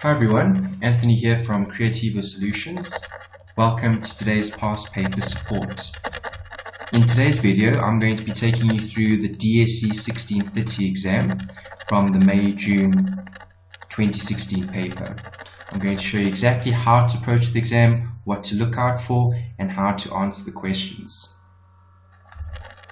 Hi everyone, Anthony here from Creativa Solutions. Welcome to today's past paper support. In today's video, I'm going to be taking you through the DSC1630 exam from the May-June 2016 paper. I'm going to show you exactly how to approach the exam, what to look out for, and how to answer the questions.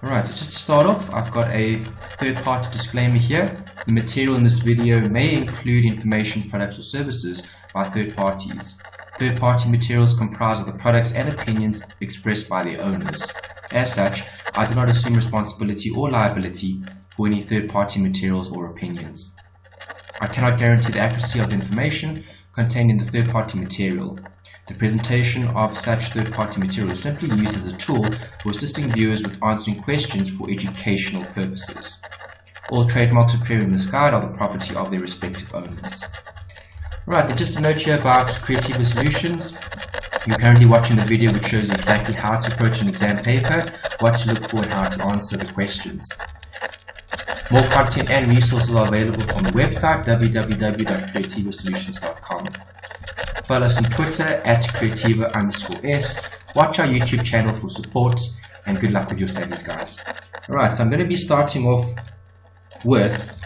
Alright, so just to start off, I've got a third-party disclaimer here. The material in this video may include information, products, or services by third parties. Third-party materials comprise of the products and opinions expressed by their owners. As such, I do not assume responsibility or liability for any third-party materials or opinions. I cannot guarantee the accuracy of the information contained in the third-party material. The presentation of such third-party material is simply used as a tool for assisting viewers with answering questions for educational purposes. All trademarks appearing in this guide are the property of their respective owners. Right, then just a note here about Creativa Solutions. You're currently watching the video which shows you exactly how to approach an exam paper, what to look for, and how to answer the questions. More content and resources are available on the website www.creativasolutions.com. Follow us on Twitter at creativa_s. Watch our YouTube channel for support, and good luck with your studies, guys. Alright, so I'm going to be starting off with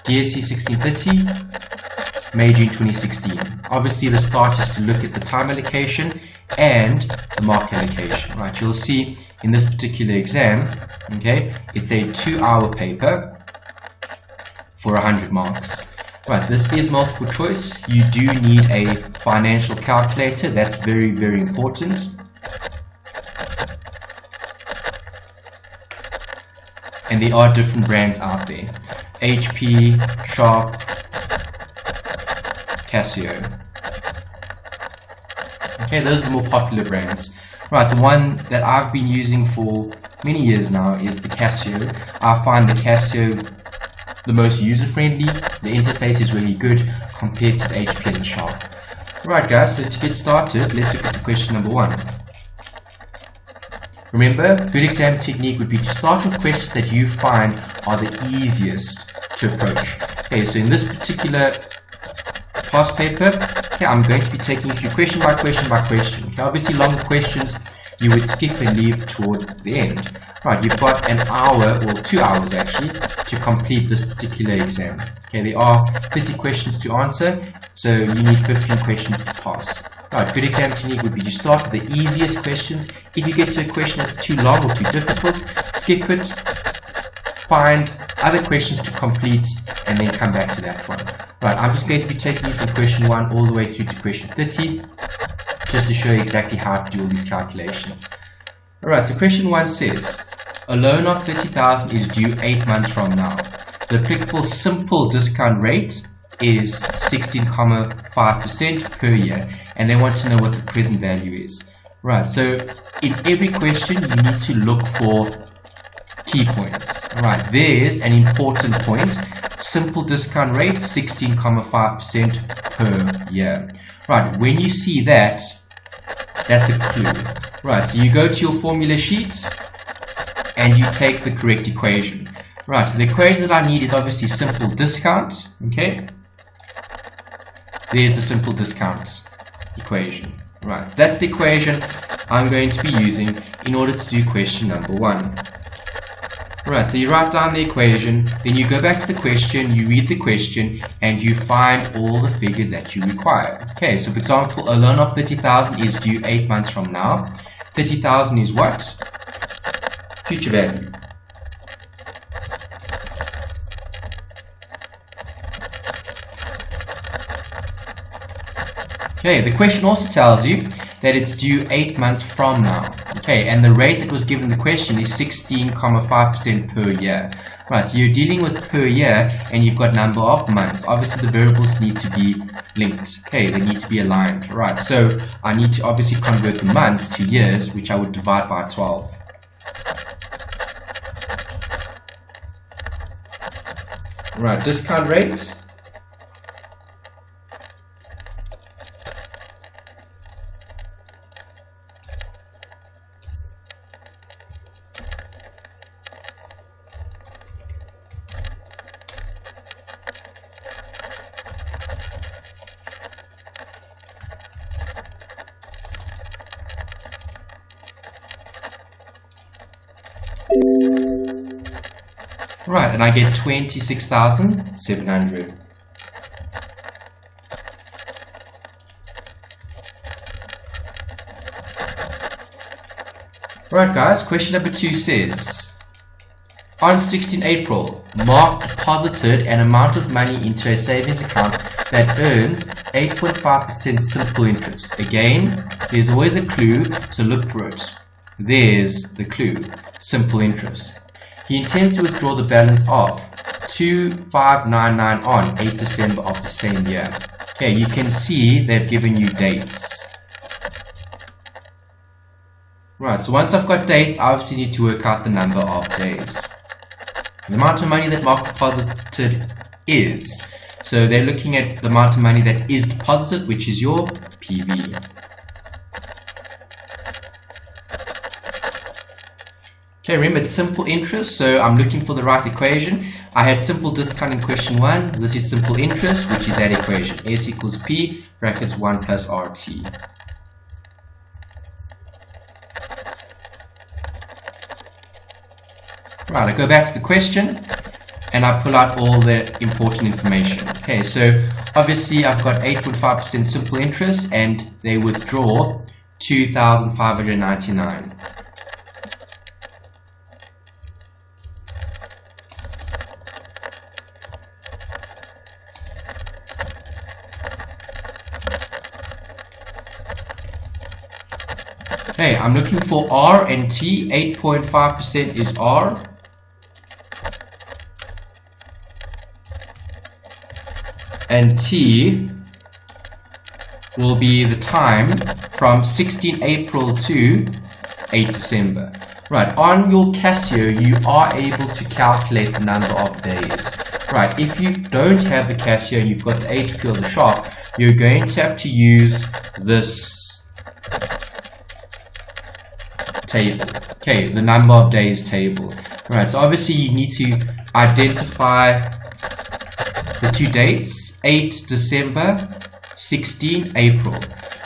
DSC1630 May-June 2016. Obviously the start is to look at the time allocation and the mark allocation. Right, you'll see in this particular exam, okay, it's a 2-hour paper for 100 marks. Right, this is multiple choice. You do need a financial calculator. That's very, very important. And there are different brands out there. HP, Sharp, Casio. Okay, those are the more popular brands. Right, the one that I've been using for many years now is the Casio. I find the Casio the most user-friendly. The interface is really good compared to the HP and the Sharp. Right guys, so to get started, let's look at the question number 1. Remember, good exam technique would be to start with questions that you find are the easiest to approach. Okay, so in this particular past paper, okay, I'm going to be taking you through question by question by question. Okay, obviously longer questions you would skip and leave toward the end. Right, you've got an hour, or 2 hours actually, to complete this particular exam. Okay, there are 30 questions to answer, so you need 15 questions to pass. Right, good exam technique would be to start with the easiest questions. If you get to a question that's too long or too difficult, skip it, find other questions to complete, and then come back to that one. Right, I'm just going to be taking you from question 1 all the way through to question 30, just to show you exactly how to do all these calculations. Alright, so question 1 says, a loan of 30,000 is due 8 months from now. The applicable simple discount rate is 16.5% per year, and they want to know what the present value is. Right, so in every question you need to look for key points. Right, there's an important point. Simple discount rate 16.5% per year. Right, when you see that, that's a clue. Right, so you go to your formula sheet and you take the correct equation. Right, so the equation that I need is obviously simple discount. Okay, there's the simple discount equation. Right, so that's the equation I'm going to be using in order to do question number 1. Right, so you write down the equation, then you go back to the question, you read the question, and you find all the figures that you require. Okay, so for example, a loan of 30,000 is due 8 months from now. 30,000 is what? Future value. Okay, the question also tells you that it's due 8 months from now. Okay, and the rate that was given the question is 16.5% per year. Right, so you're dealing with per year and you've got number of months. Obviously the variables need to be linked. Okay, they need to be aligned. Right, so I need to obviously convert the months to years, which I would divide by 12. Right, discount rate. Right, and I get 26,700. Right guys, question number 2 says, on 16 April, Mark deposited an amount of money into a savings account that earns 8.5% simple interest. Again, there's always a clue, so look for it. There's the clue, simple interest. He intends to withdraw the balance of 2599 on 8 December of the same year. Okay, you can see they've given you dates. Right, so once I've got dates, I obviously need to work out the number of days. The amount of money that Mark deposited is. So they're looking at the amount of money that is deposited, which is your PV. Okay, remember it's simple interest, so I'm looking for the right equation. I had simple discount in question 1. This is simple interest, which is that equation. S equals P, brackets 1 plus RT. Right, I go back to the question and I pull out all the important information. Okay, so obviously I've got 8.5% simple interest and they withdraw 2,599. Okay, I'm looking for R and T. 8.5% is R. And T will be the time from 16 April to 8 December. Right, on your Casio, you are able to calculate the number of days. Right, if you don't have the Casio and you've got the HP or the Sharp, you're going to have to use this table. Okay, the number of days table. Right, so obviously you need to identify the two dates, 8 December, 16 April.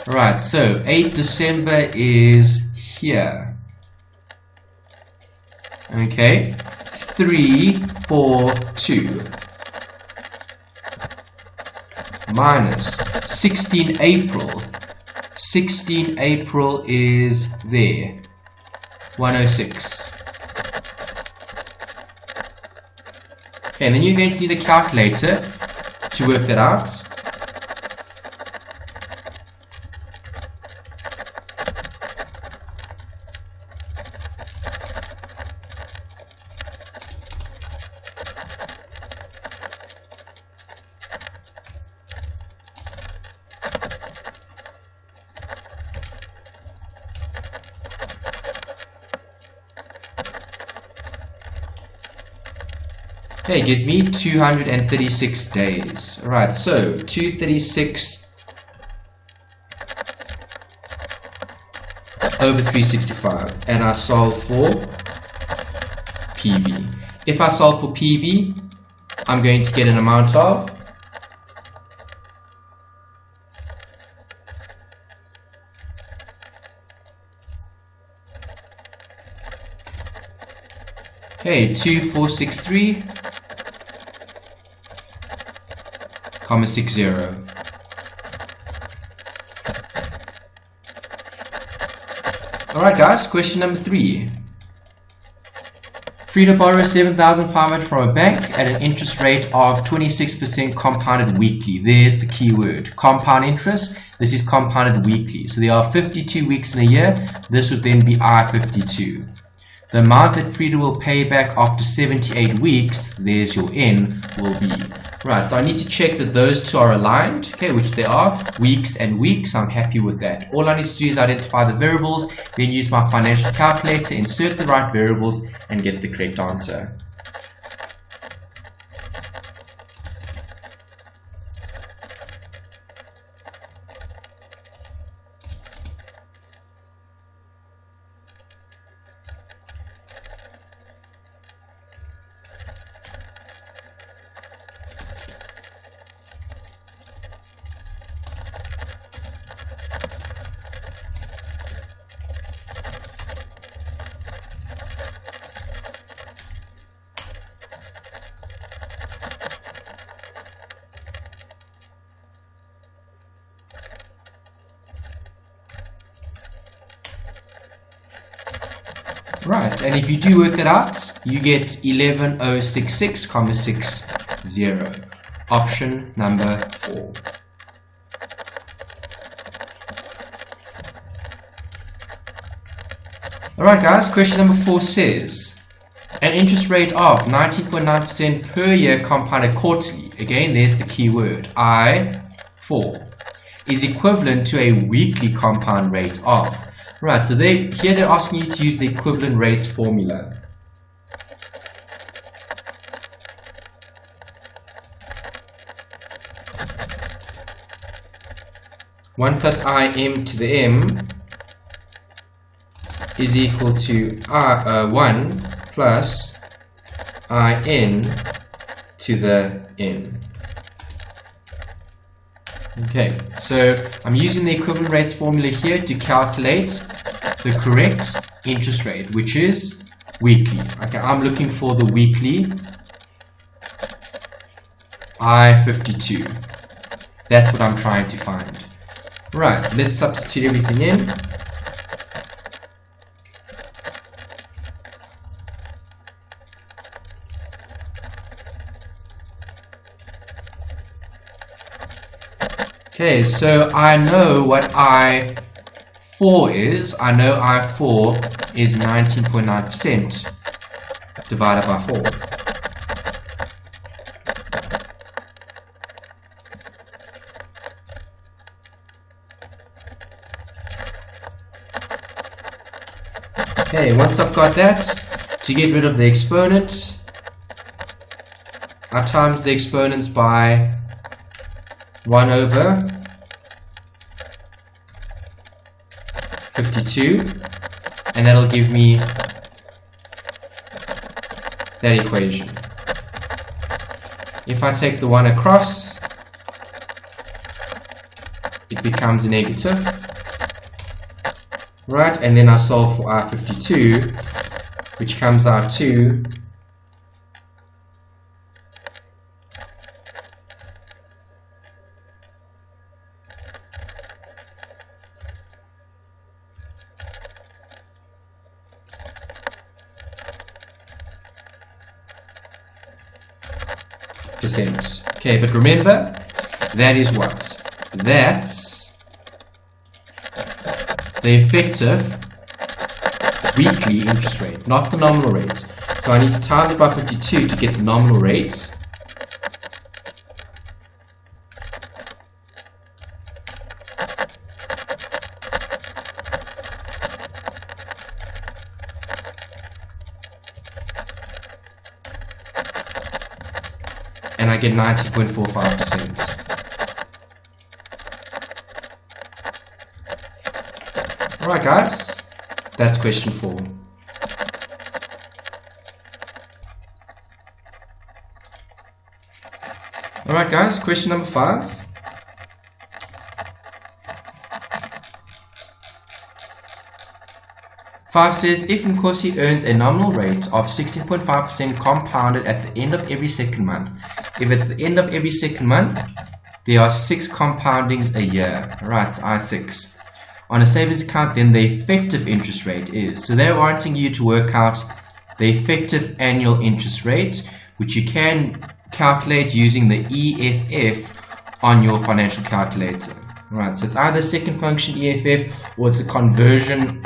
Right, so 8 December is here. Okay, 342 minus 16 April. 16 April is there, 106. Okay, and then you're going to need a calculator to work that out. Okay, it gives me 236 days. Alright, so 236 over 365. And I solve for PV. If I solve for PV, I'm going to get an amount of okay, 2463 comma 60. Alright guys, question number 3. Free to borrow 7,500 from a bank at an interest rate of 26% compounded weekly. There's the key word, compound interest. This is compounded weekly. So there are 52 weeks in a year. This would then be I52. The amount that Frida will pay back after 78 weeks, there's your N, will be. Right, so I need to check that those two are aligned, okay, which they are, weeks and weeks. I'm happy with that. All I need to do is identify the variables, then use my financial calculator, insert the right variables, and get the correct answer. Right, and if you do work that out, you get 11066,60. Option number 4. Alright guys, question number 4 says, an interest rate of 19.9% per year compounded quarterly, again there's the key word, I4, is equivalent to a weekly compound rate of. Right, so here they're asking you to use the equivalent rates formula. One plus im to the m is equal to 1 plus in to the n. Okay, so I'm using the equivalent rates formula here to calculate the correct interest rate, which is weekly. Okay, I'm looking for the weekly I52. That's what I'm trying to find. Right, so let's substitute everything in. Okay, so I know what I4 is. I know I4 is 19.9% divided by 4. Okay, once I've got that, to get rid of the exponent, I times the exponents by 1 over 52, and that'll give me that equation. If I take the 1 across, it becomes a negative, right? And then I solve for I52, which comes out to 0.5%. Okay, but remember, that is what? That's the effective weekly interest rate, not the nominal rate. So I need to times it by 52 to get the nominal rate. And I get 90.45%. Alright guys, that's question 4. Alright guys, question number 5. Five says, if Nkosi earns a nominal rate of 16.5% compounded at the end of every second month, if at the end of every second month there are 6 compoundings a year, right, so I6, on a savings account, then the effective interest rate is. So they're wanting you to work out the effective annual interest rate, which you can calculate using the EFF on your financial calculator. Right, so it's either second function EFF or it's a conversion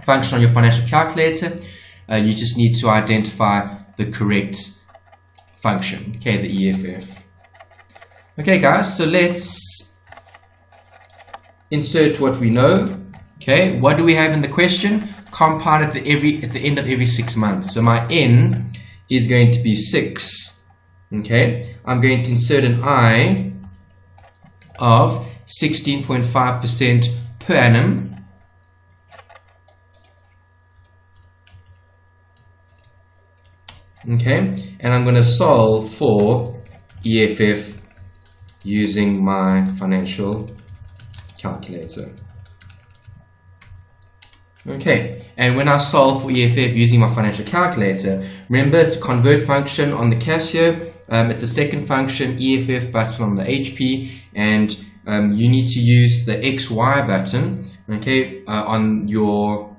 function on your financial calculator. You just need to identify the correct function, okay, the EFF. Okay guys, so let's insert what we know. Okay, what do we have in the question? Compound at the end of every 6 months. So my n is going to be 6. Okay, I'm going to insert an I of 16.5% per annum. Okay, and I'm going to solve for EFF using my financial calculator. Okay, and when I solve for EFF using my financial calculator, remember it's a convert function on the Casio, it's a second function EFF button on the HP, and you need to use the XY button, okay, on your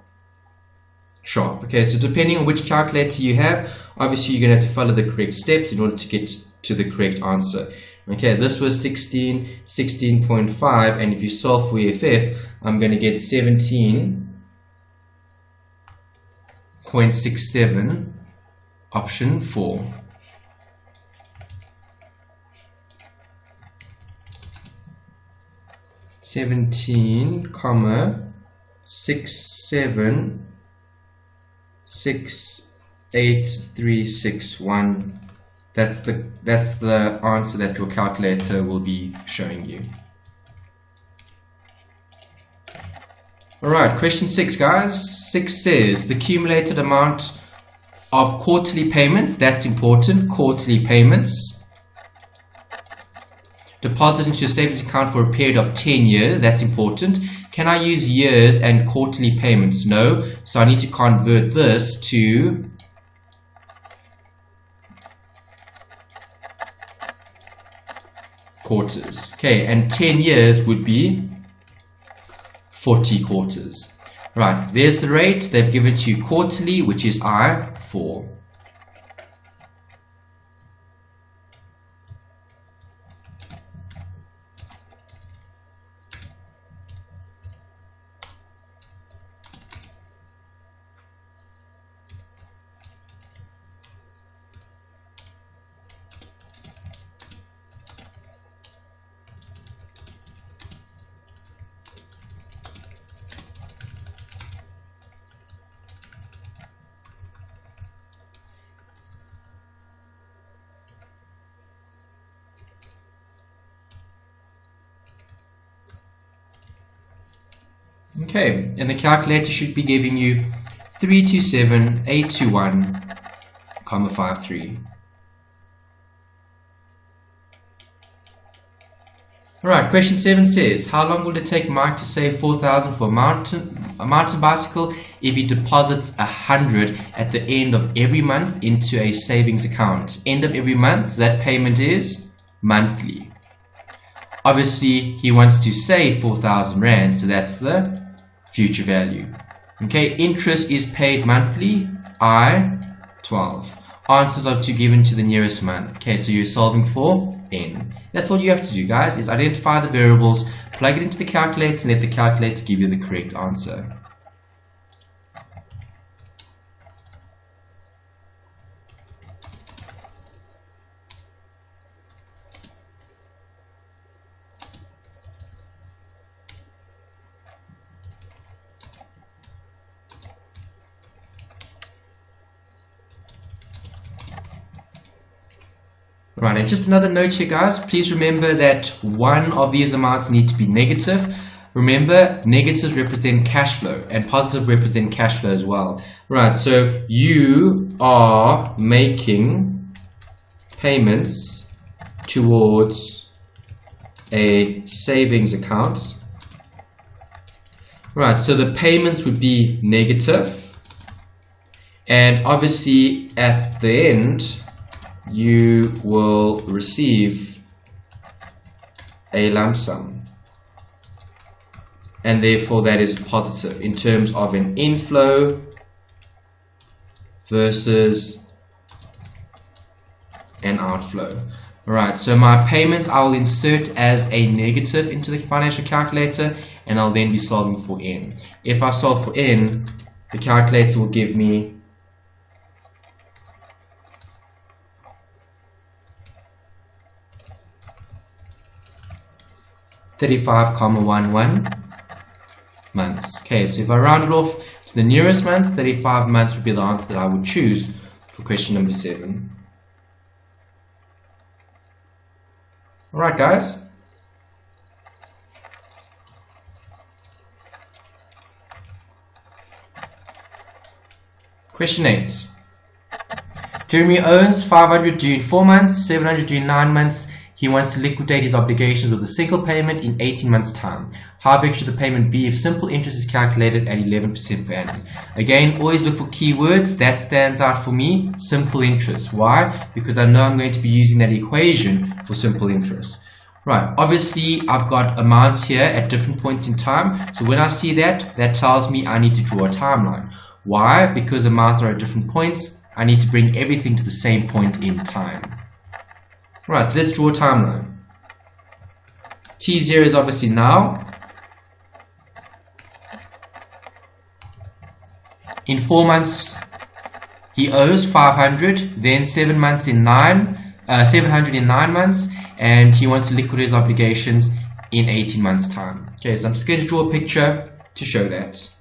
sharp. Okay, so depending on which calculator you have, obviously you're going to have to follow the correct steps in order to get to the correct answer. Okay, this was 16, 16.5, and if you solve for EFF, I'm going to get 17.67, option 4. (17, 67, 68361). That's the answer that your calculator will be showing you. Alright, question 6, guys. 6 says the cumulated amount of quarterly payments, that's important, quarterly payments, deposited into your savings account for a period of 10 years, that's important. Can I use years and quarterly payments? No, so I need to convert this to quarters. Okay, and 10 years would be 40 quarters. Right, there's the rate. They've given to you quarterly, which is I4. Okay, and the calculator should be giving you 327,821,53. Alright, question 7 says, how long will it take Mike to save 4,000 for a mountain bicycle if he deposits 100 at the end of every month into a savings account? End of every month, so that payment is monthly. Obviously, he wants to save 4,000 Rand, so that's the future value. Okay, interest is paid monthly, I12. Answers are to given to the nearest month. Okay, so you're solving for N. That's all you have to do, guys, is identify the variables, plug it into the calculator, and let the calculator give you the correct answer. Right, and just another note here, guys, please remember that one of these amounts need to be negative. Remember, negatives represent cash flow and positive represent cash flow as well. Right, so you are making payments towards a savings account. Right, so the payments would be negative, and obviously at the end you will receive a lump sum, and therefore that is positive in terms of an inflow versus an outflow. Alright, so my payments I will insert as a negative into the financial calculator, and I'll then be solving for N. If I solve for N, the calculator will give me 35,11 months. Okay, so if I round it off to the nearest month, 35 months would be the answer that I would choose for question number 7. Alright, guys. Question 8. Jeremy owns 500 during 4 months, 700 during 9 months. He wants to liquidate his obligations with a single payment in 18 months' time. How big should the payment be if simple interest is calculated at 11% per annum? Again, always look for keywords. That stands out for me, simple interest. Why? Because I know I'm going to be using that equation for simple interest. Right, obviously I've got amounts here at different points in time. So when I see that, that tells me I need to draw a timeline. Why? Because amounts are at different points. I need to bring everything to the same point in time. Right, so let's draw a timeline. T0 is obviously now. In 4 months, he owes 500, then 7 months in 700 in 9 months, and he wants to liquidate his obligations in 18 months time. Okay, so I'm just going to draw a picture to show that.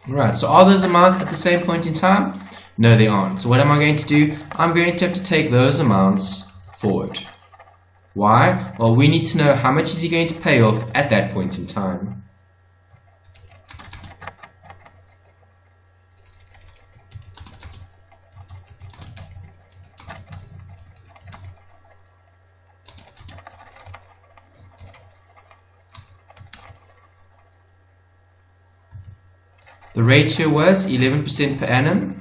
Right, so are those amounts at the same point in time? No, they aren't. So what am I going to do? I'm going to have to take those amounts forward. Why? Well, we need to know how much is he going to pay off at that point in time. The ratio was 11% per annum.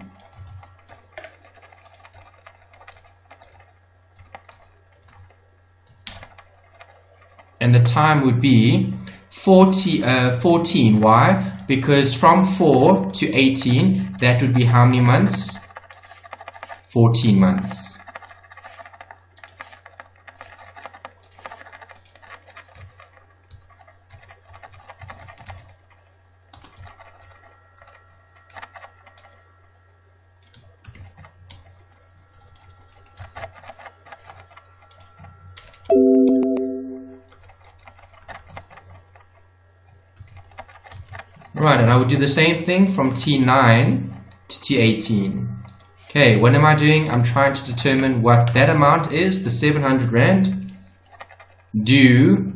And the time would be 14. Why? Because from 4 to 18, that would be how many months? 14 months. Right, and I would do the same thing from T9 to T18. Okay, what am I doing? I'm trying to determine what that amount is, the 700 Rand, due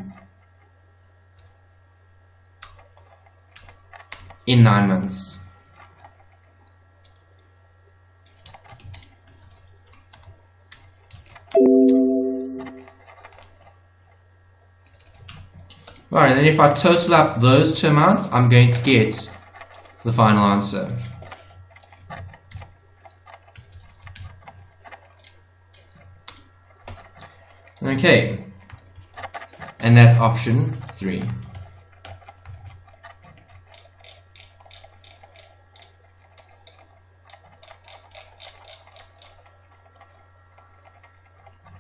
in 9 months. Right, and then if I total up those two amounts, I'm going to get the final answer. Okay, and that's option 3.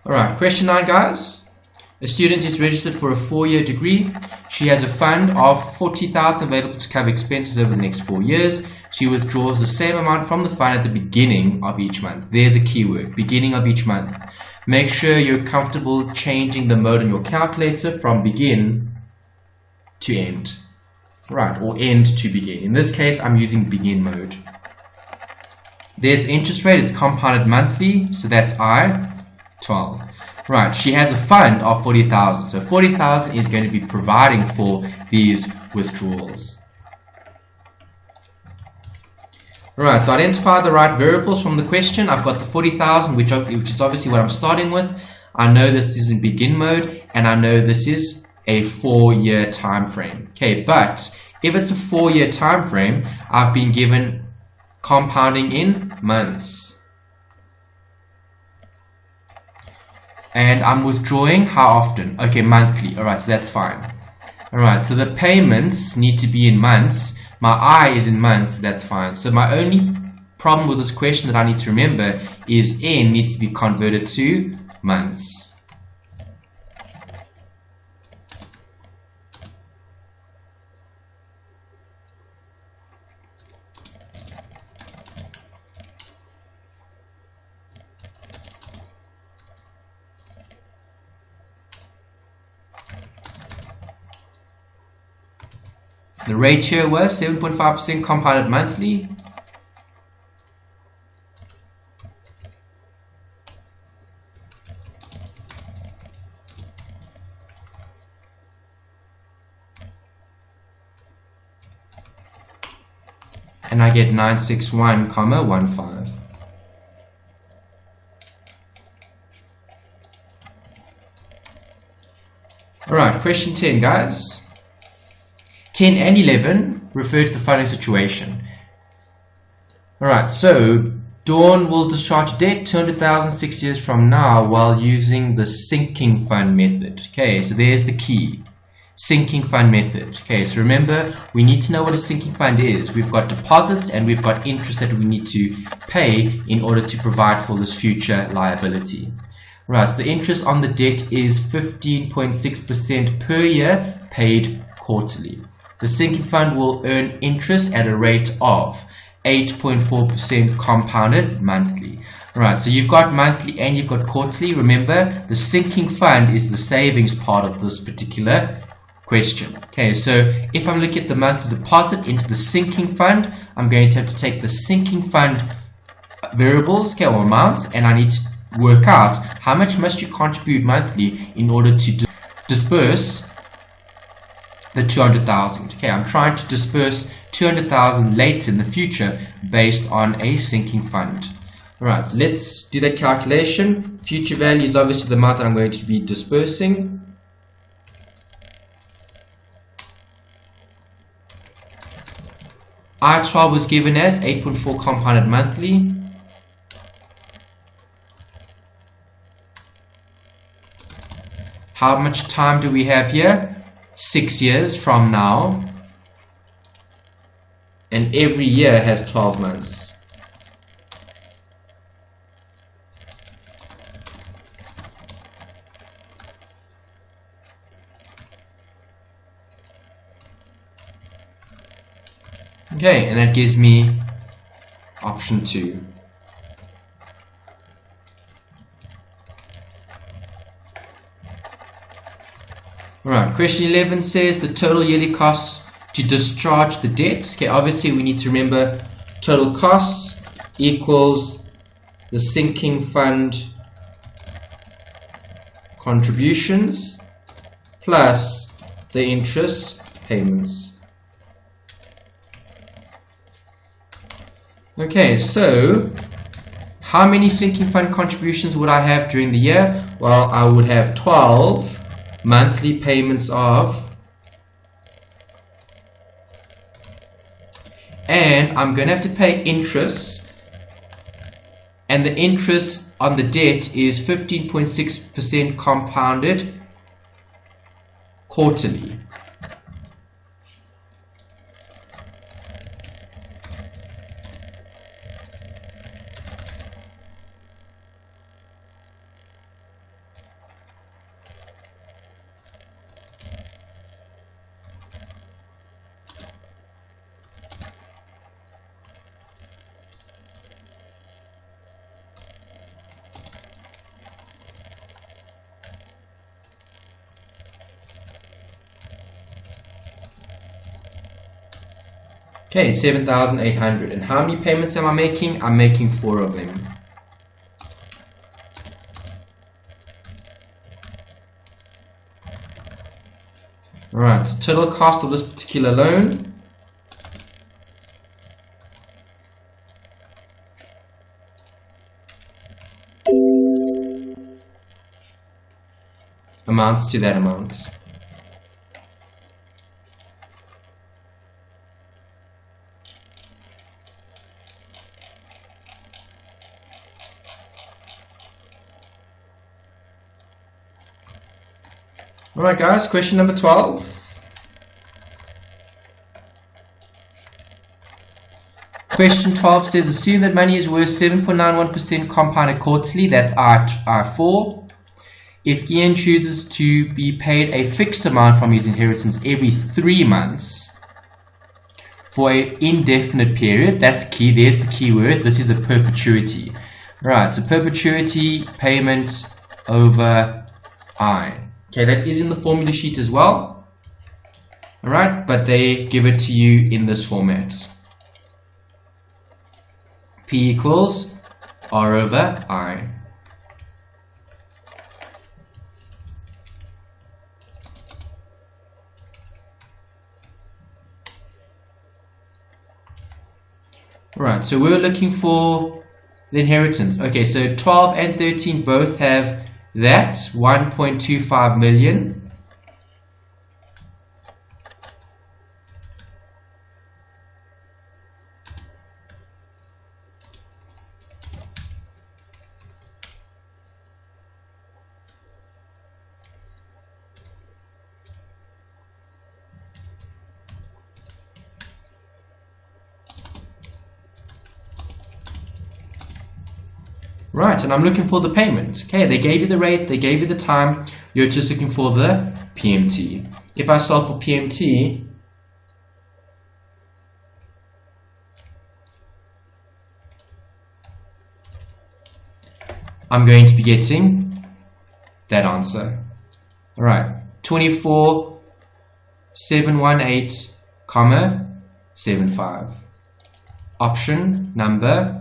Alright, question 9, guys. A student is registered for a 4-year degree. She has a fund of 40,000 available to cover expenses over the next 4 years. She withdraws the same amount from the fund at the beginning of each month. There's a keyword, beginning of each month. Make sure you're comfortable changing the mode on your calculator from begin to end. Right, or end to begin. In this case, I'm using begin mode. There's the interest rate. It's compounded monthly, so that's I-12. Right, she has a fund of 40,000, so 40,000 is going to be providing for these withdrawals. Right, so identify the right variables from the question. I've got the 40,000, which is obviously what I'm starting with. I know this is in begin mode, and I know this is a 4-year time frame. Okay, but if it's a 4-year time frame, I've been given compounding in months. And I'm withdrawing how often? Okay, monthly. Alright, so that's fine. Alright, so the payments need to be in months. My I is in months, so that's fine. So my only problem with this question that I need to remember is N needs to be converted to months. The ratio was 7.5% compounded monthly. And I get 961,15. Alright, question 10, guys. 10 and 11 refer to the following situation. Alright, so Dawn will discharge debt 200,000 6 years from now while using the sinking fund method. Okay, so there's the key. Sinking fund method. Okay, so remember, we need to know what a sinking fund is. We've got deposits and we've got interest that we need to pay in order to provide for this future liability. Right, so the interest on the debt is 15.6% per year, paid quarterly. The sinking fund will earn interest at a rate of 8.4% compounded monthly. Right, so you've got monthly and you've got quarterly. Remember, the sinking fund is the savings part of this particular question. Okay, so if I'm looking at the monthly deposit into the sinking fund, I'm going to have to take the sinking fund variables, okay, or amounts, and I need to work out how much must you contribute monthly in order to disperse the 200,000. Okay, I'm trying to disperse 200,000 later in the future based on a sinking fund. Alright, so let's do that calculation. Future value is obviously the amount that I'm going to be dispersing. I-12 was given as 8.4 compounded monthly. How much time do we have here? 6 years from now. And every year has 12 months. Okay, and that gives me option 2. Alright, question 11 says the total yearly cost to discharge the debt. Okay, obviously we need to remember total costs equals the sinking fund contributions plus the interest payments. Okay, so how many sinking fund contributions would I have during the year? Well, I would have 12 monthly payments of, and I'm going to have to pay interest, and the interest on the debt is 15.6% compounded quarterly. Okay, 7,800. And how many payments am I making? I'm making 4 of them. Alright, so total cost of this particular loan amounts to that amount. Alright guys, question number 12. Question 12 says, assume that money is worth 7.91% compounded quarterly, that's I4. If Ian chooses to be paid a fixed amount from his inheritance every 3 months for an indefinite period, that's key, there's the key word, this is a perpetuity. Right, so perpetuity payment over I. Okay, that is in the formula sheet as well. Alright, but they give it to you in this format. P equals R over I. Alright, so we're looking for the inheritance. Okay, so 12 and 13 both have that 1.25 million. Right, and I'm looking for the payment. Okay, they gave you the rate, they gave you the time, you're just looking for the PMT. If I solve for PMT, I'm going to be getting that answer. Alright, 24,718,75. Option number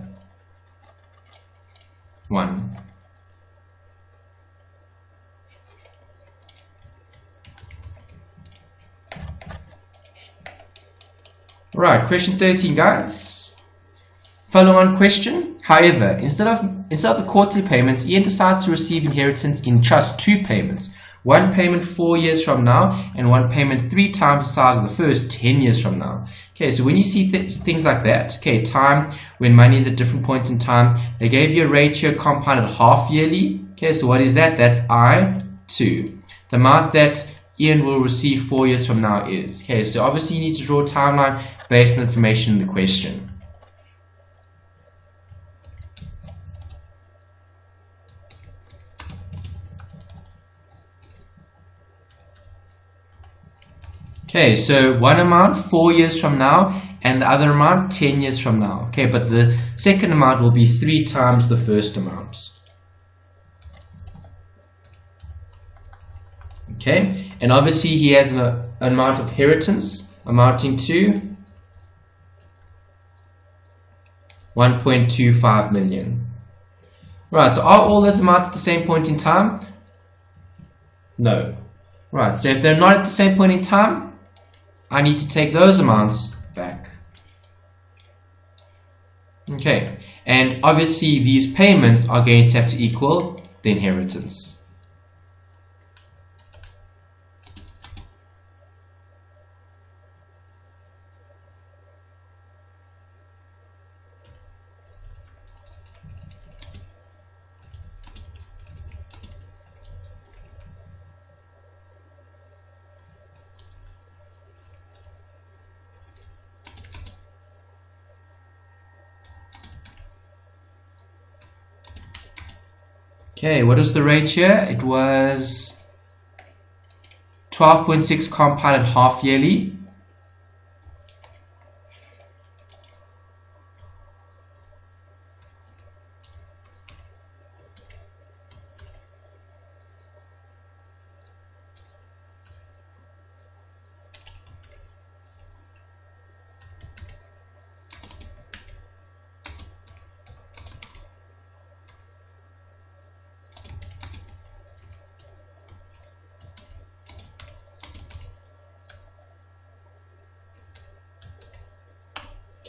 1. Right, question 13, guys. Follow-on question. However, instead of the quarterly payments, Ian decides to receive inheritance in just 2 payments. One payment 4 years from now, and one payment 3 times the size of the first 10 years from now. Okay, so when you see things like that, okay, time, when money is at different points in time, they gave you a ratio compounded half yearly. Okay, so what is that? That's I2. The amount that Ian will receive 4 years from now is. Okay, so obviously you need to draw a timeline based on the information in the question. Okay, so one amount 4 years from now and the other amount 10 years from now. Okay, but the second amount will be 3 times the first amount. Okay, and obviously he has an amount of inheritance amounting to 1.25 million. Right, so are all those amounts at the same point in time? No. Right, so if they're not at the same point in time, I need to take those amounts back. Okay, and obviously these payments are going to have to equal the inheritance. Okay, what is the rate here? It was 12.6 compounded half yearly.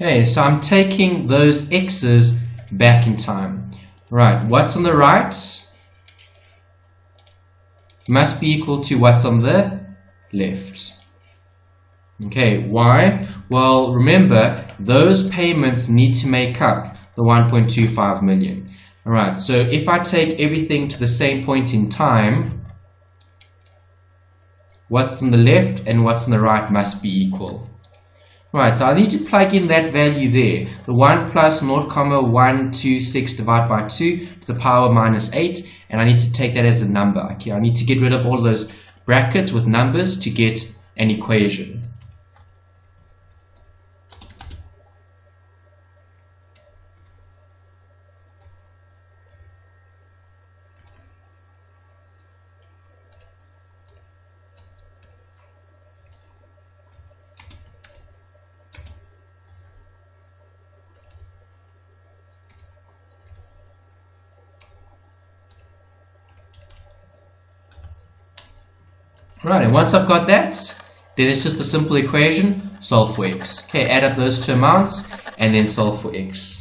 Okay, so I'm taking those x's back in time. Right, what's on the right must be equal to what's on the left. Okay, why? Well, remember, those payments need to make up the 1.25 million. Alright, so if I take everything to the same point in time, what's on the left and what's on the right must be equal. Right, so I need to plug in that value there. The 1 plus 0.126 divided by 2 to the power minus 8. And I need to take that as a number. Okay, I need to get rid of all those brackets with numbers to get an equation. Right, and once I've got that, then it's just a simple equation, solve for x. Okay, add up those two amounts and then solve for x.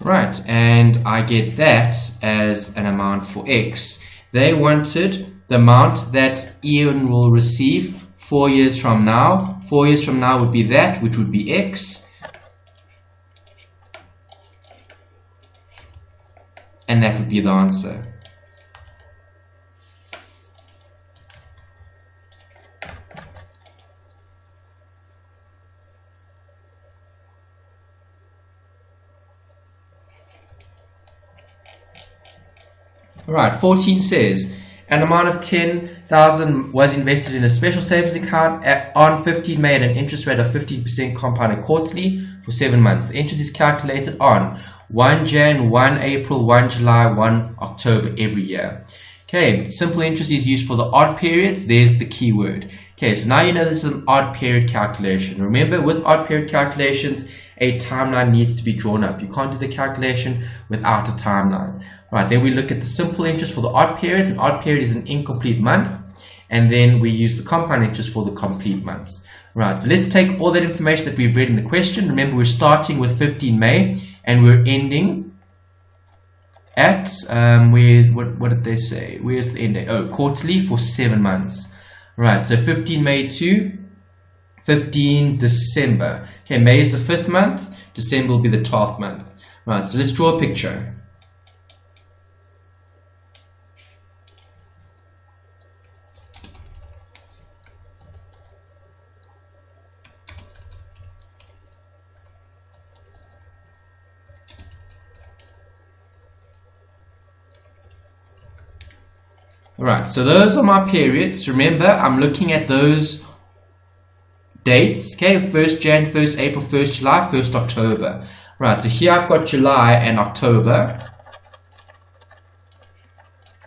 Right, and I get that as an amount for x. They wanted the amount that Ian will receive 4 years from now 4 years from now would be that, which would be X. And that would be the answer. Alright, 14 says, an amount of 10,000 was invested in a special savings account on 15 May at an interest rate of 15% compounded quarterly for 7 months. The interest is calculated on 1 Jan, 1 April, 1 July, 1 October every year. Okay, simple interest is used for the odd periods. There's the key word. Okay, so now you know this is an odd period calculation. Remember, with odd period calculations, a timeline needs to be drawn up. You can't do the calculation without a timeline. Right, then we look at the simple interest for the odd periods. An odd period is an incomplete month. And then we use the compound interest for the complete months. Right, so let's take all that information that we've read in the question. Remember, we're starting with 15 May and we're ending at, what did they say? Where's the end date? Oh, quarterly for 7 months. Right, so 15 May to 15 December. Okay, May is the 5th month, December will be the 12th month. Right, so let's draw a picture. Alright, so those are my periods. Remember, I'm looking at those dates. Okay, 1st Jan, 1st April, 1st July, 1st October. Right, so here I've got July and October.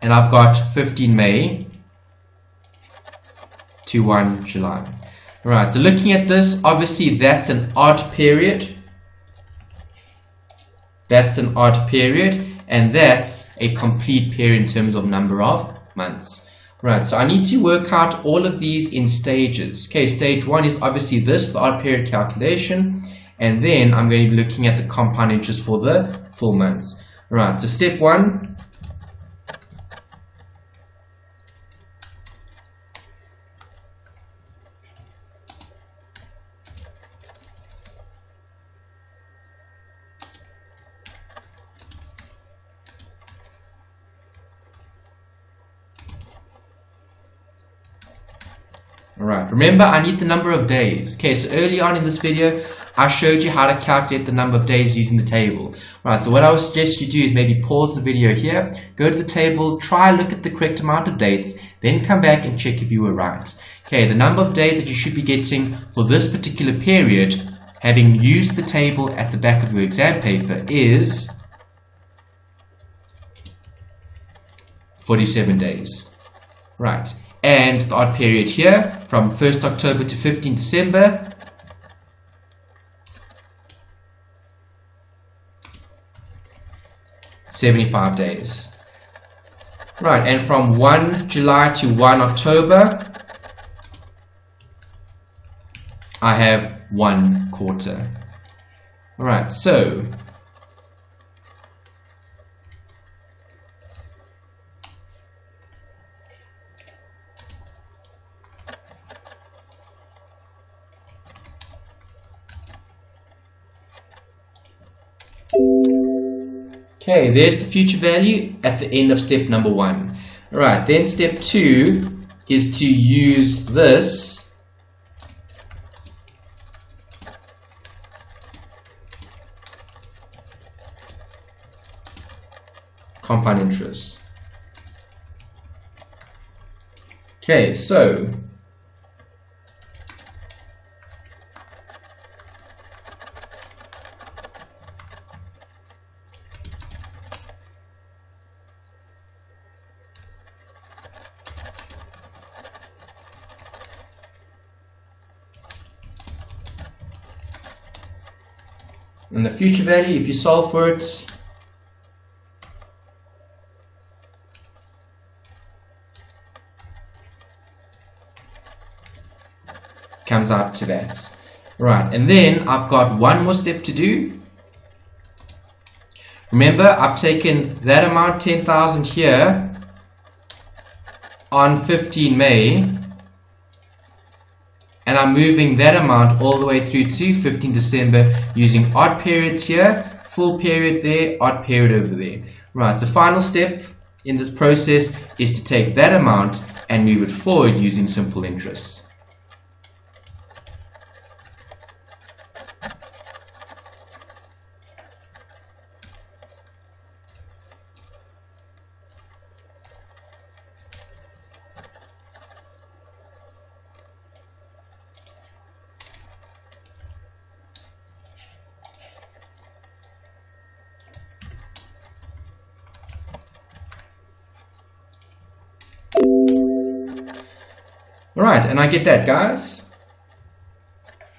And I've got 15 May to 1 July. Alright, so looking at this, obviously that's an odd period. That's an odd period. And that's a complete period in terms of number of months. Right, so I need to work out all of these in stages. Okay, stage 1 is obviously this, the odd period calculation, and then I'm going to be looking at the compound interest for the full months. Right, so step 1. Alright, remember I need the number of days. Okay, so early on in this video, I showed you how to calculate the number of days using the table. Right, so what I would suggest you do is maybe pause the video here, go to the table, try look at the correct amount of dates, then come back and check if you were right. Okay, the number of days that you should be getting for this particular period, having used the table at the back of your exam paper, is 47 days. Right. And the odd period here, from 1st October to 15 December, $75 days. Right, and from 1 July to 1 October, I have 1 quarter. Alright, so okay, there's the future value at the end of step number 1. Alright, then step 2 is to use this compound interest. Okay, so and the future value, if you solve for it, comes out to that. Right, and then I've got one more step to do. Remember, I've taken that amount, 10,000 here, on 15 May, and I'm moving that amount all the way through to 15 December using odd periods here, full period there, odd period over there. Right, so final step in this process is to take that amount and move it forward using simple interest. Alright, and I get that, guys.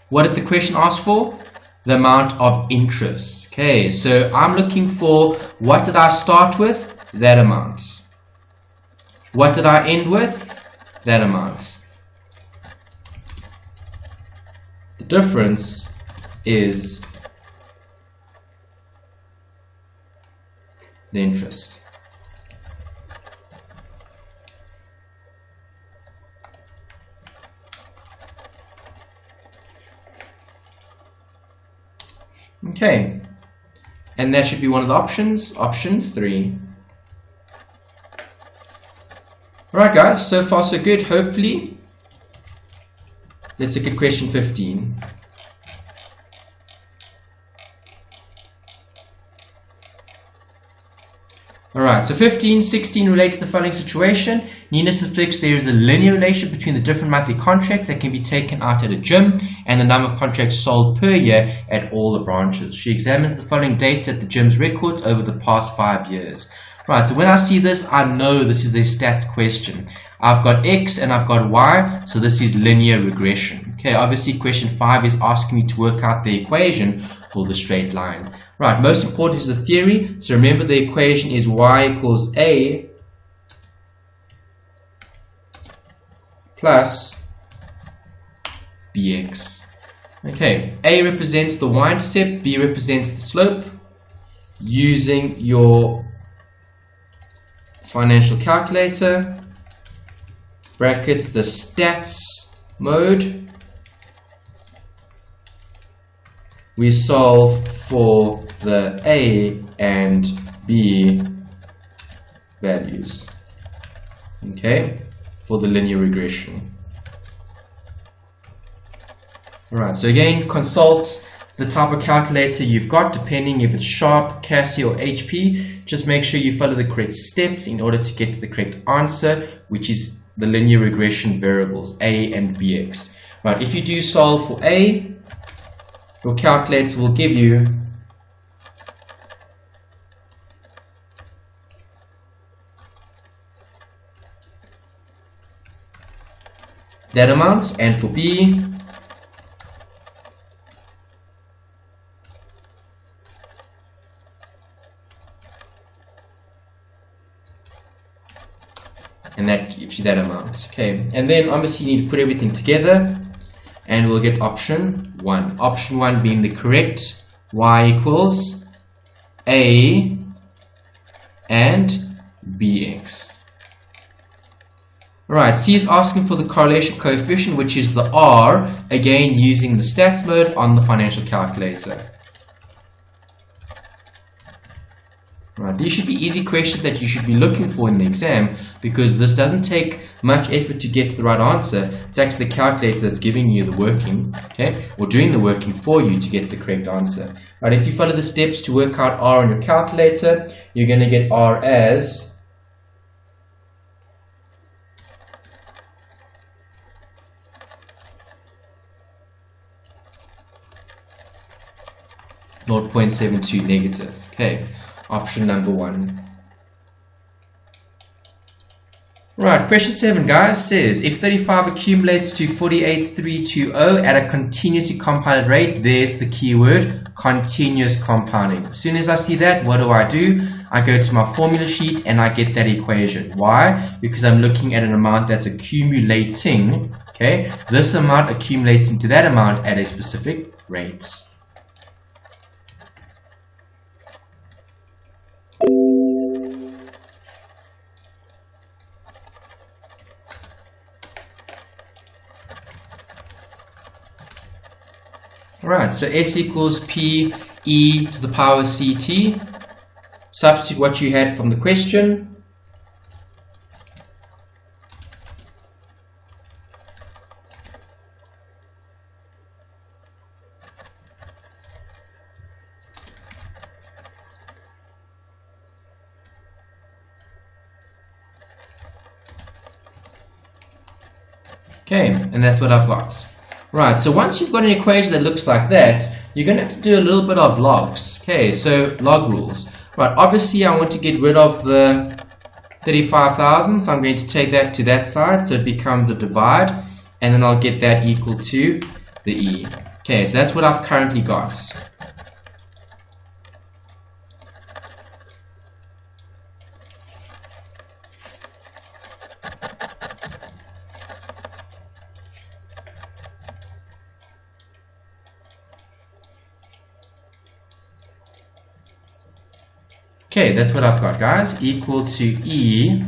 What did the question ask for? The amount of interest. Okay, so I'm looking for, what did I start with? That amount. What did I end with? That amount. The difference is the interest. Okay, and that should be one of the options, option 3. Alright guys, so far so good, hopefully. Let's look at question 15. Alright, so 15, 16 relate to the following situation. Nina suspects there is a linear relation between the different monthly contracts that can be taken out at a gym and the number of contracts sold per year at all the branches. She examines the following data at the gym's records over the past 5 years. Right, so when I see this, I know this is a stats question. I've got X and I've got Y, so this is linear regression. Okay, obviously question 5 is asking me to work out the equation for the straight line. Right, most important is the theory. So remember the equation is Y equals A plus BX. Okay, A represents the y-intercept, B represents the slope. Using your financial calculator, brackets the stats mode, we solve for the A and B values, okay, for the linear regression. Alright, so again, consult the type of calculator you've got, depending if it's Sharp, Casio, or HP. Just make sure you follow the correct steps in order to get to the correct answer, which is the linear regression variables, A and BX. Right, if you do solve for A, your calculator will give you that amount, and for B, and that gives you that amount. Okay, and then obviously you need to put everything together and we'll get option 1. Option 1 being the correct, Y equals A and BX. Alright, C is asking for the correlation coefficient, which is the R, again using the stats mode on the financial calculator. Right, these should be easy questions that you should be looking for in the exam, because this doesn't take much effort to get to the right answer. It's actually the calculator that's giving you the working, okay, or doing the working for you to get the correct answer. Right, if you follow the steps to work out R on your calculator, you're going to get R as 0.72 negative. Okay, option number 1. Right, question 7, guys, says if 35 accumulates to 48320 at a continuously compounded rate, there's the keyword, continuous compounding. As soon as I see that, what do? I go to my formula sheet and I get that equation. Why? Because I'm looking at an amount that's accumulating, okay, this amount accumulating to that amount at a specific rate. Alright, so S equals P e to the power ct. Substitute what you had from the question. Okay, and that's what I've got. Right, so once you've got an equation that looks like that, you're going to have to do a little bit of logs. Okay, so log rules. Right, obviously I want to get rid of the 35,000, so I'm going to take that to that side, so it becomes a divide, and then I'll get that equal to the e. Okay, so that's what I've currently got. Okay, that's what I've got, guys, equal to e.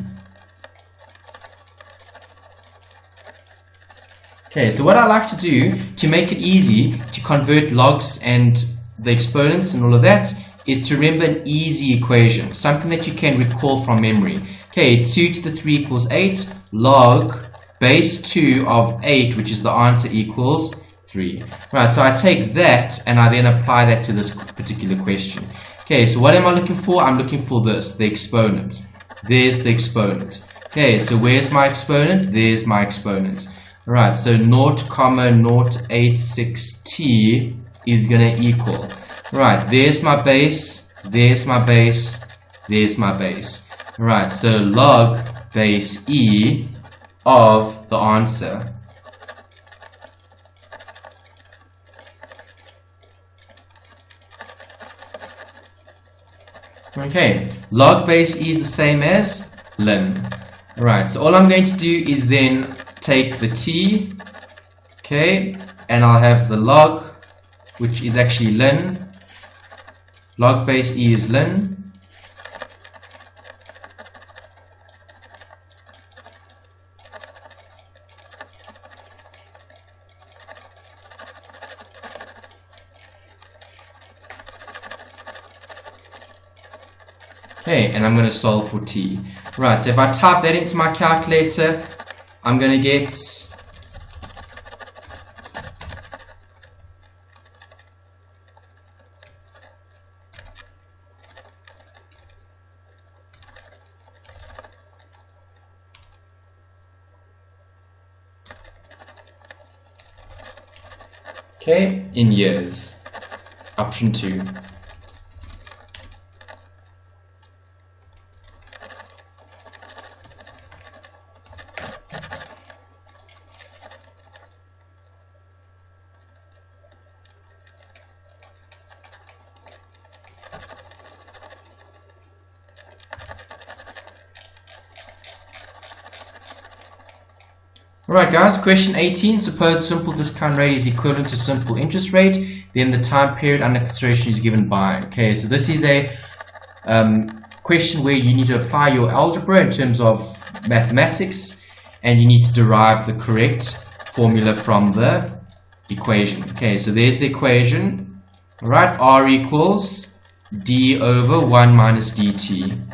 Okay, so what I like to do to make it easy to convert logs and the exponents and all of that is to remember an easy equation, something that you can recall from memory. Okay, 2 to the 3 equals 8, log base 2 of 8, which is the answer, equals 3. Right, so I take that and I then apply that to this particular question. Okay, so what am I looking for? I'm looking for this, the exponent. There's the exponent. Okay, so where's my exponent? There's my exponent. Alright, so 0.086t is going to equal. Right, there's my base, there's my base, there's my base. Alright, so log base e of the answer. Okay, log base e is the same as ln. Alright, so all I'm going to do is then take the t, okay, and I'll have the log, which is actually ln. Log base e is ln. Okay, and I'm going to solve for t. Right, so if I type that into my calculator, I'm going to get in years. Option 2. Alright guys, question 18. Suppose simple discount rate is equivalent to simple interest rate, then the time period under consideration is given by. Okay, so this is a question where you need to apply your algebra in terms of mathematics, and you need to derive the correct formula from the equation. Okay, so there's the equation. Alright, r equals d over 1 minus dt.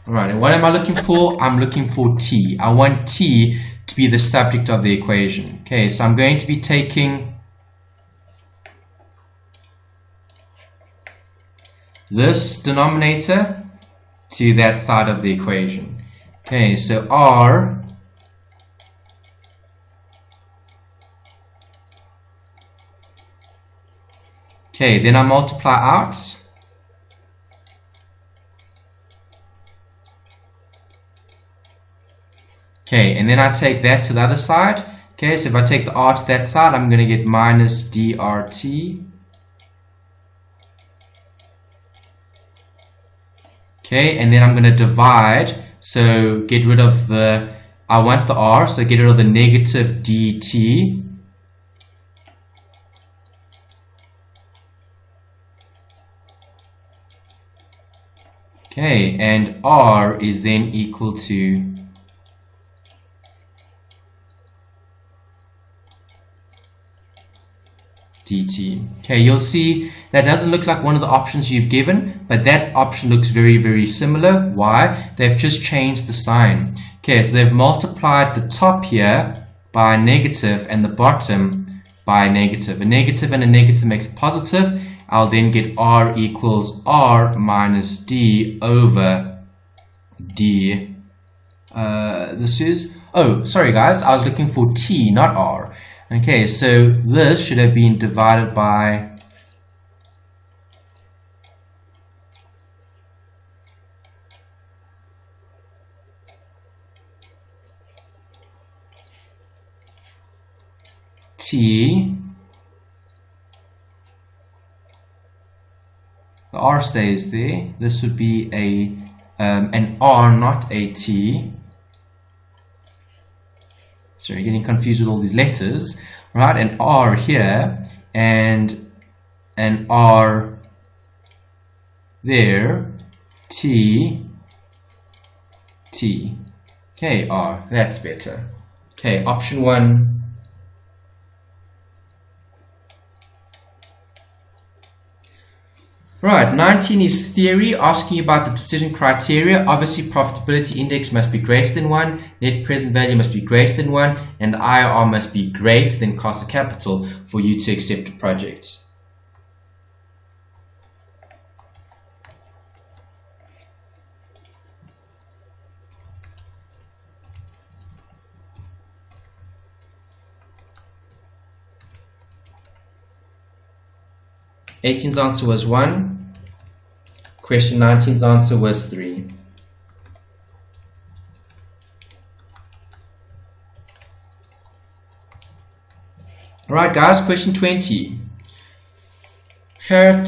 Alright, and what am I looking for? I'm looking for t. I want t to be the subject of the equation. Okay, so I'm going to be taking this denominator to that side of the equation. Okay, so r okay, then I multiply out. Okay, and then I take that to the other side. Okay, so if I take the r to that side, I'm going to get minus drt. Okay, and then I'm going to divide. So get rid of the, I want the r, so get rid of the negative dt. Okay, and r is then equal to dt. Okay, you'll see that doesn't look like one of the options you've given, but that option looks very, very similar. Why? They've just changed the sign. Okay, so they've multiplied the top here by a negative and the bottom by a negative. A negative and a negative makes a positive. I'll then get r equals r minus d over d. This is, oh, sorry guys, I was looking for t, not r. Okay, so this should have been divided by t. The r stays there. This would be an r, not a t. Sorry, getting confused with all these letters, right? An r here and an r there, t, t. Okay, r, that's better. Okay, option 1. Right, 19 is theory, asking about the decision criteria. Obviously, profitability index must be greater than 1, net present value must be greater than 1, and IRR must be greater than cost of capital for you to accept a project. Eighteen's answer was 1. Question 19's answer was 3. Alright guys, question 20. Kurt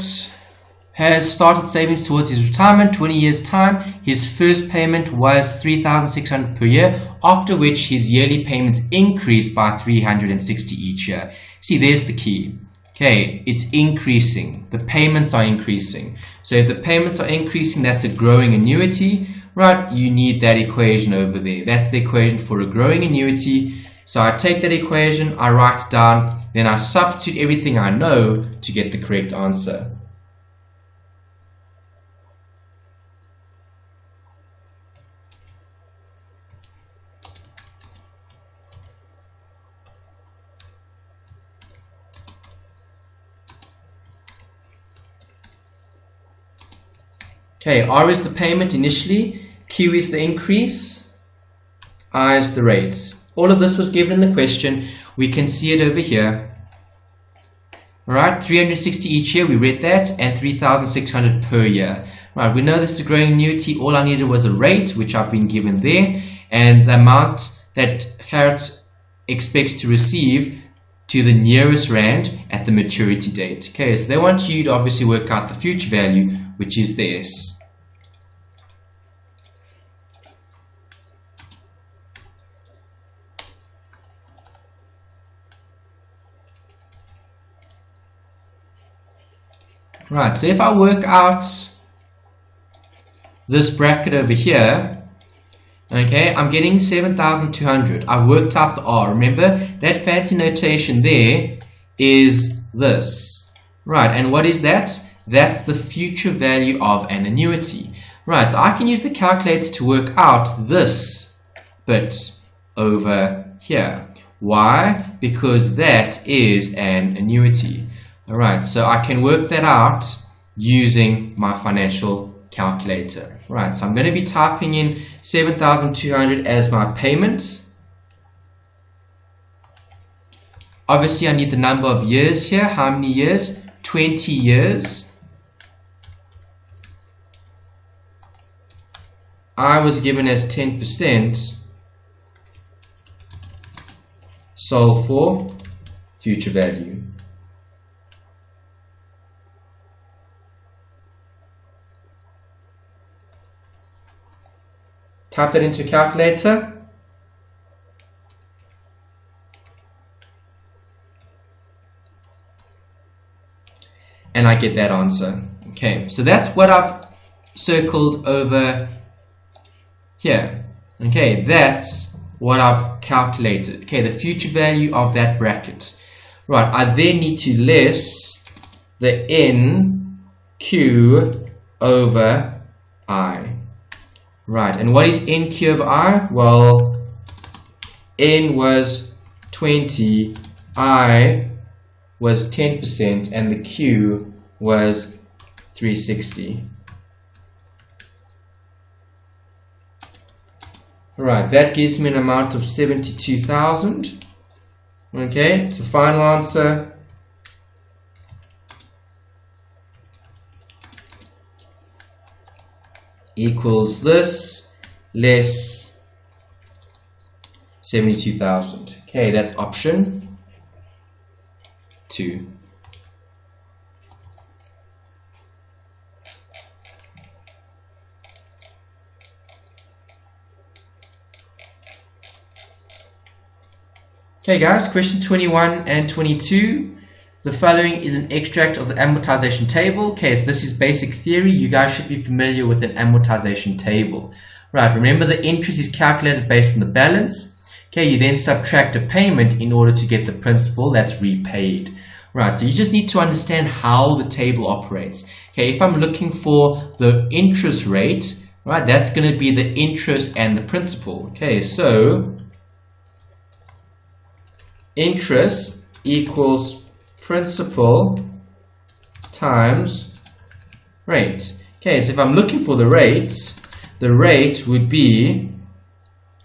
has started savings towards his retirement. 20 years time, his first payment was $3,600 per year, after which his yearly payments increased by $360 each year. See, there's the key. Okay, it's increasing. The payments are increasing. So if the payments are increasing, that's a growing annuity, right? You need that equation over there. That's the equation for a growing annuity. So I take that equation, I write it down, then I substitute everything I know to get the correct answer. Okay, R is the payment initially, Q is the increase, I is the rate. All of this was given in the question. We can see it over here. Alright, 360 each year, we read that, and 3,600 per year. Right, we know this is a growing annuity. All I needed was a rate, which I've been given there, and the amount that Harriet expects to receive to the nearest rand at the maturity date. Okay, so they want you to obviously work out the future value, which is this. Right, so if I work out this bracket over here, okay, I'm getting 7,200. I worked out the R. Remember, that fancy notation there is this. Right, and what is that? That's the future value of an annuity. Right, so I can use the calculator to work out this bit over here. Why? Because that is an annuity. Alright, so I can work that out using my financial calculator. Right, so I'm going to be typing in 7,200 as my payment. Obviously, I need the number of years here. How many years? 20 years. I was given as 10%. Solve for future value. Type that into a calculator. And I get that answer. Okay, so that's what I've circled over here. Okay, that's what I've calculated. Okay, the future value of that bracket. Right, I then need to less the NQ over I. Right, and what is NQ over I? Well, N was 20, I was 10%, and the Q was 360. Right, that gives me an amount of 72,000. Okay, so final answer equals this less 72,000. Okay, that's option 2. Okay guys, question 21 and 22. The following is an extract of the amortization table. Okay, so this is basic theory. You guys should be familiar with an amortization table. Right, remember the interest is calculated based on the balance. Okay, you then subtract a payment in order to get the principal that's repaid. Right, so you just need to understand how the table operates. Okay, if I'm looking for the interest rate, right, that's going to be the interest and the principal. Okay, so interest equals principal times rate. Okay, so if I'm looking for the rate would be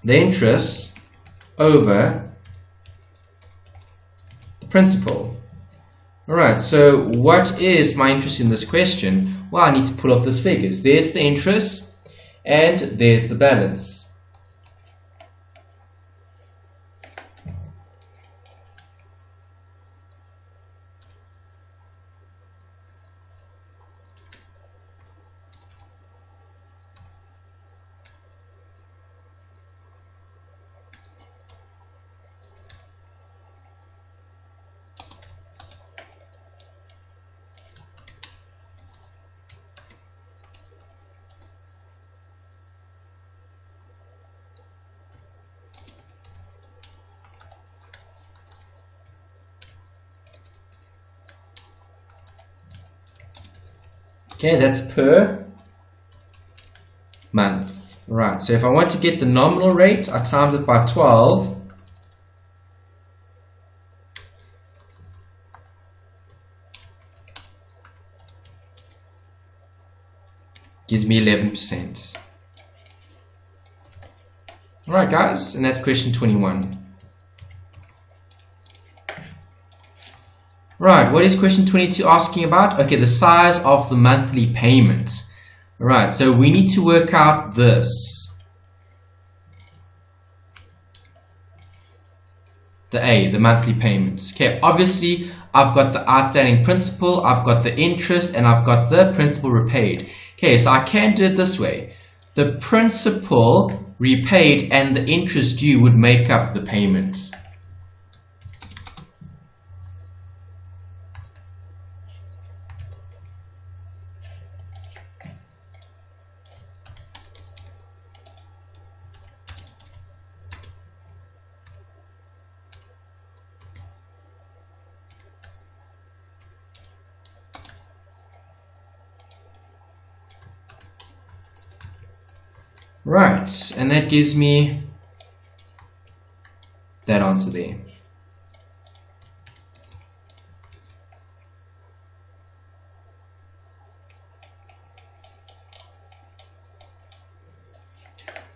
the interest over the principal. Alright, so what is my interest in this question? Well, I need to pull up those figures. There's the interest and there's the balance. Okay, that's per month. Right, so if I want to get the nominal rate, I times it by 12. Gives me 11%. Alright guys, and that's question 21. Right, what is question 22 asking about? Okay, the size of the monthly payment. Right, so we need to work out this. The A, the monthly payment. Okay, obviously I've got the outstanding principal, I've got the interest, and I've got the principal repaid. Okay, so I can do it this way. The principal repaid and the interest due would make up the payment. Right, and that gives me that answer there.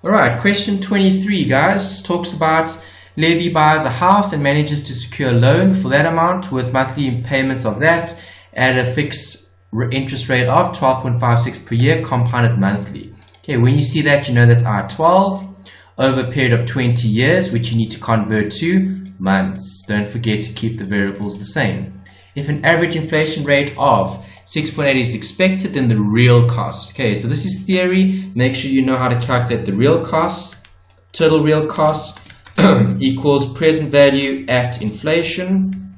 Alright, question 23 guys, talks about Levy buys a house and manages to secure a loan for that amount with monthly payments of that at a fixed interest rate of 12.56 per year compounded monthly. Okay, when you see that, you know that's R12 over a period of 20 years, which you need to convert to months. Don't forget to keep the variables the same. If an average inflation rate of 6.8 is expected, then the real cost. Okay, so this is theory. Make sure you know how to calculate the real cost. Total real cost equals present value at inflation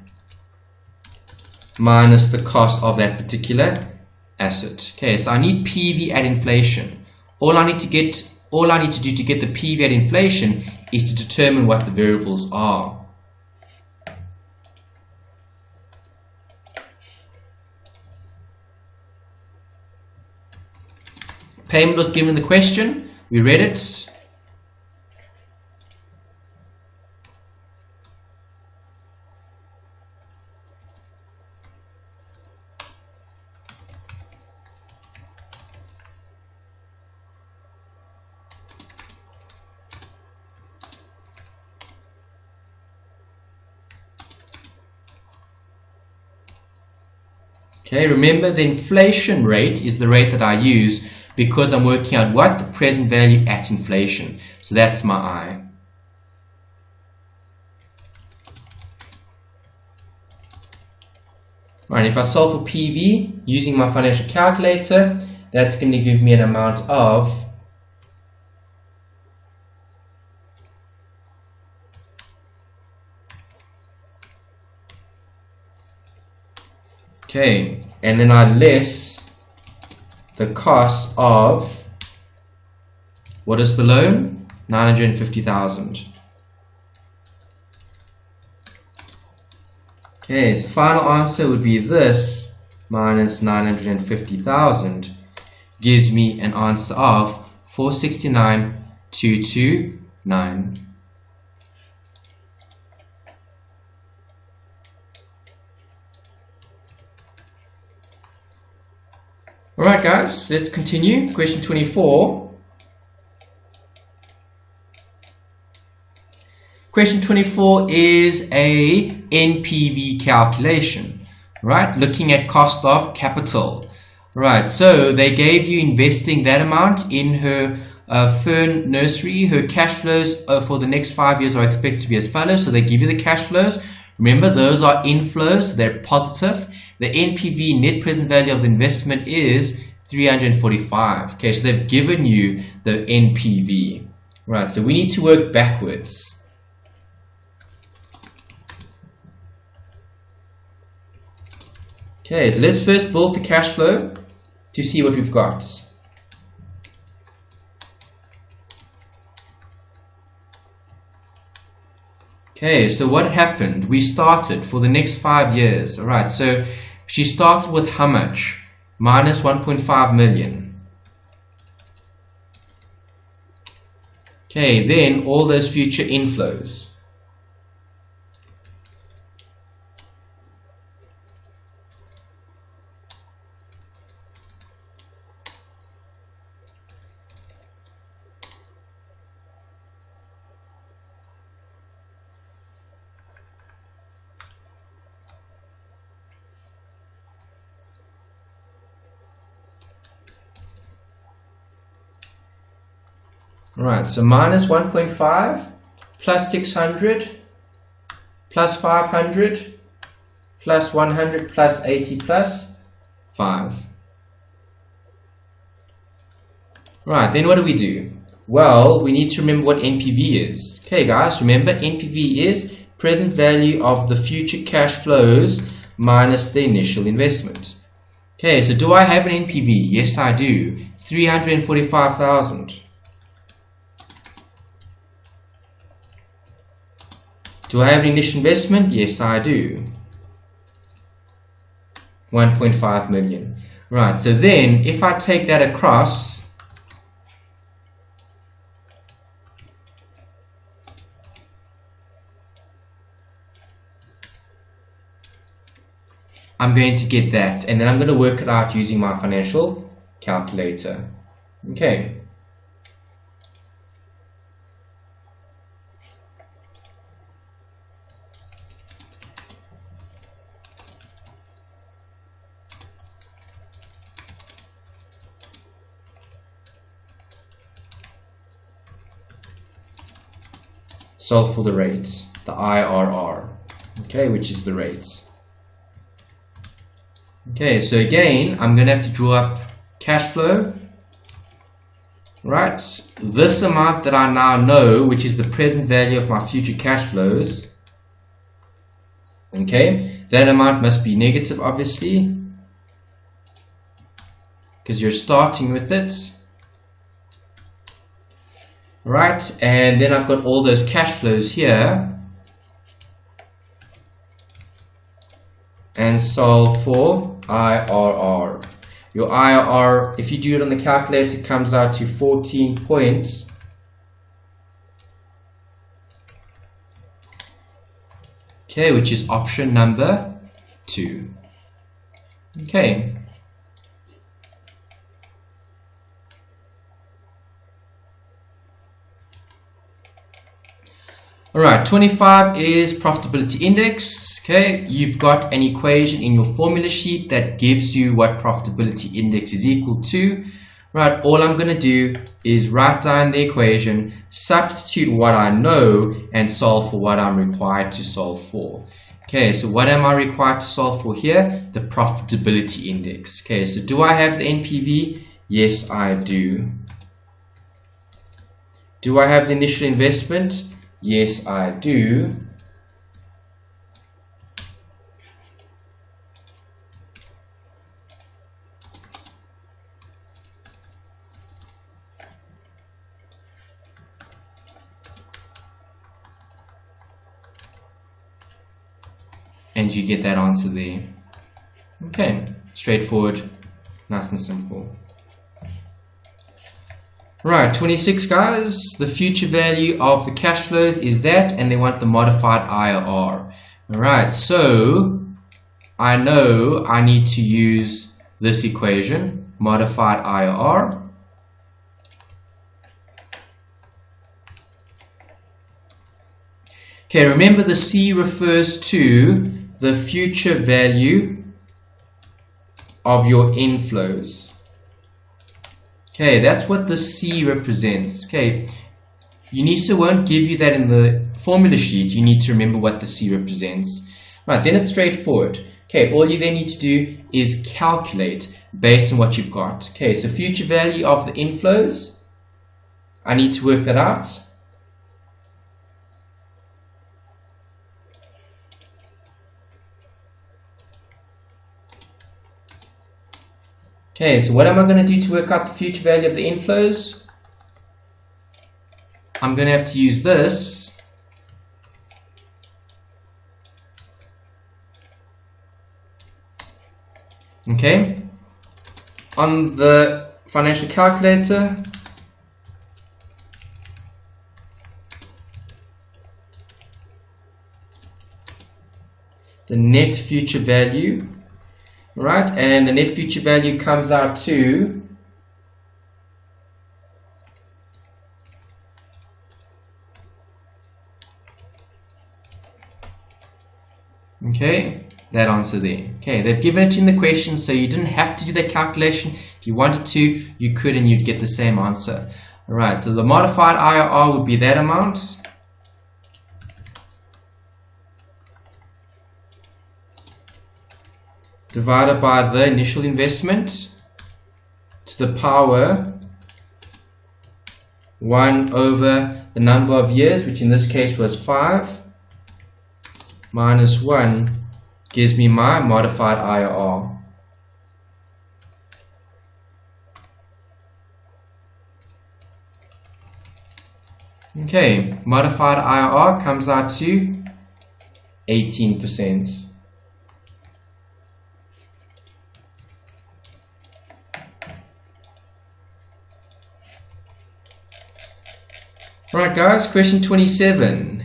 minus the cost of that particular asset. Okay, so I need PV at inflation. All I need to do to get the PV at inflation is to determine what the variables are. Payment was given the question. We read it. Okay, remember the inflation rate is the rate that I use because I'm working out what? The present value at inflation. So that's my I. Right, if I solve for PV using my financial calculator, that's going to give me an amount of okay, and then I less the cost of, what is the loan? 950,000. Okay, so final answer would be this minus 950,000 gives me an answer of 469,229. Alright guys, let's continue. Question 24. Question 24 is a NPV calculation, right? Looking at cost of capital. Right, so they gave you investing that amount in her fern nursery. Her cash flows for the next 5 years are expected to be as follows. So they give you the cash flows. Remember, those are inflows, they're positive. The NPV, net present value of the investment, is 345. Okay, so they've given you the NPV. Right, so we need to work backwards. Okay, so let's first build the cash flow to see what we've got. Okay, so what happened? We started for the next 5 years. Alright, so she started with how much? Minus 1.5 million. Okay, then all those future inflows. Right, so minus 1.5 plus 600 plus 500 plus 100 plus 80 plus 5. Right, then what do we do? Well, we need to remember what NPV is. Okay guys, remember NPV is present value of the future cash flows minus the initial investment. Okay, so do I have an NPV? Yes, I do. 345,000. Do I have an initial investment? Yes, I do. 1.5 million. Right, so then if I take that across, I'm going to get that, and then I'm going to work it out using my financial calculator. Okay. Solve for the rates, the IRR, okay, which is the rates. Okay, so again, I'm going to have to draw up cash flow, right? This amount that I now know, which is the present value of my future cash flows, okay, that amount must be negative, obviously, because you're starting with it. Right, and then I've got all those cash flows here, and solve for IRR. Your IRR, if you do it on the calculator, comes out to 14 points. Okay, which is option number 2. Okay. Alright, 25 is profitability index. Okay, you've got an equation in your formula sheet that gives you what profitability index is equal to. Right, all I'm going to do is write down the equation, substitute what I know, and solve for what I'm required to solve for. Okay, so what am I required to solve for here? The profitability index. Okay, so do I have the NPV? Yes, I do. Do I have the initial investment? Yes, I do. And you get that answer there. Okay, straightforward, nice and simple. Right, 26 guys, the future value of the cash flows is that, and they want the modified IRR. Alright, so I know I need to use this equation, modified IRR. Okay, remember the C refers to the future value of your inflows. Okay, that's what the C represents. Okay, UNISA won't give you that in the formula sheet. You need to remember what the C represents. Right, then it's straightforward. Okay, all you then need to do is calculate based on what you've got. Okay, so future value of the inflows, I need to work that out. Okay, so what am I going to do to work out the future value of the inflows? I'm going to have to use this. Okay, on the financial calculator, the net future value. Right, and the net future value comes out to that answer there. Okay, they've given it in the question, so you didn't have to do that calculation. If you wanted to, you could, and you'd get the same answer. Alright, so the modified IRR would be that amount. Divided by the initial investment to the power 1 over the number of years, which in this case was 5, minus 1 gives me my modified IRR. Okay, modified IRR comes out to 18%. Right guys, question 27,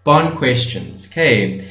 bond questions. Okay,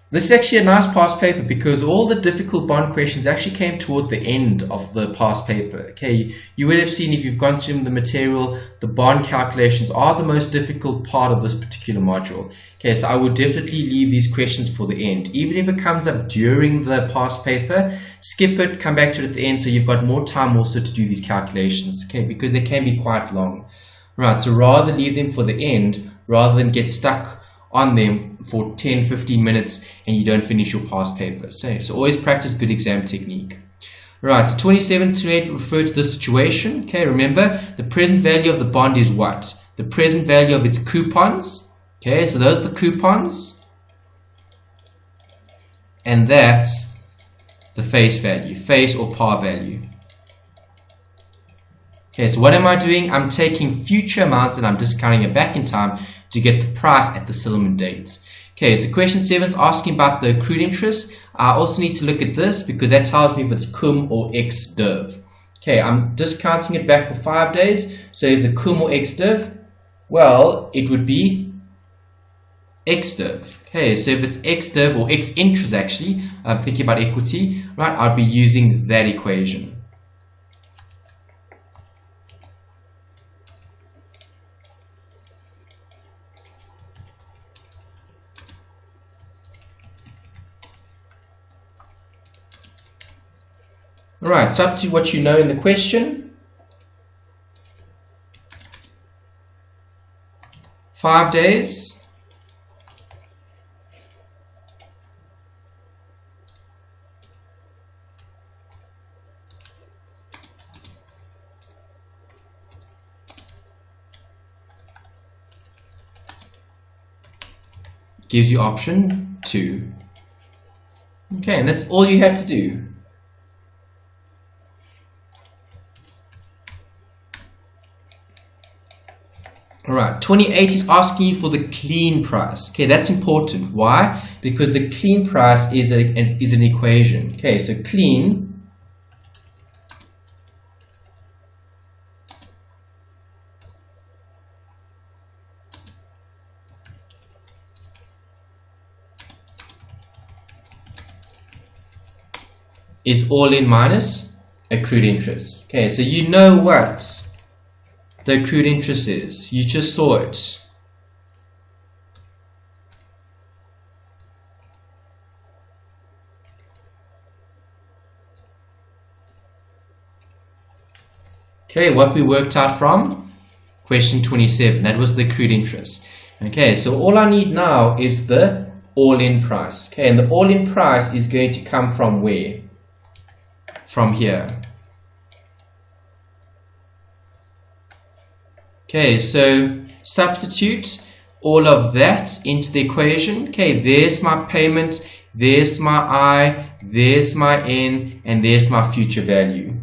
this is actually a nice past paper because all the difficult bond questions actually came toward the end of the past paper. Okay, you would have seen if you've gone through the material, the bond calculations are the most difficult part of this particular module. Okay, so I would definitely leave these questions for the end. Even if it comes up during the past paper, skip it, come back to it at the end so you've got more time also to do these calculations. Okay, because they can be quite long. Right, so rather leave them for the end rather than get stuck on them for 10-15 minutes and you don't finish your past paper. So always practice good exam technique. Right, so 27-28 refer to this situation. Okay, remember the present value of the bond is what? The present value of its coupons. Okay, so those are the coupons. And that's the face value, face or par value. Okay, so what am I doing? I'm taking future amounts and I'm discounting it back in time to get the price at the settlement date. Okay, so question 7 is asking about the accrued interest. I also need to look at this because that tells me if it's cum or ex div. Okay, I'm discounting it back for 5 days. So is it cum or ex div? Well, it would be ex div. Okay, so if it's ex div or ex interest, actually, I'm thinking about equity, right? I'd be using that equation. Alright, it's up to what you know in the question. 5 days. Gives you option 2. Okay, and that's all you have to do. Alright, 28 is asking you for the clean price. Okay, that's important. Why? Because the clean price is an equation. Okay, so clean is all in minus accrued interest. Okay, so you know what the accrued interest is. You just saw it. Okay, what we worked out from question 27, that was the accrued interest. Okay, so all I need now is the all-in price. Okay, and the all-in price is going to come from where? From here. Okay, so substitute all of that into the equation. Okay, there's my payment, there's my I, there's my N, and there's my future value.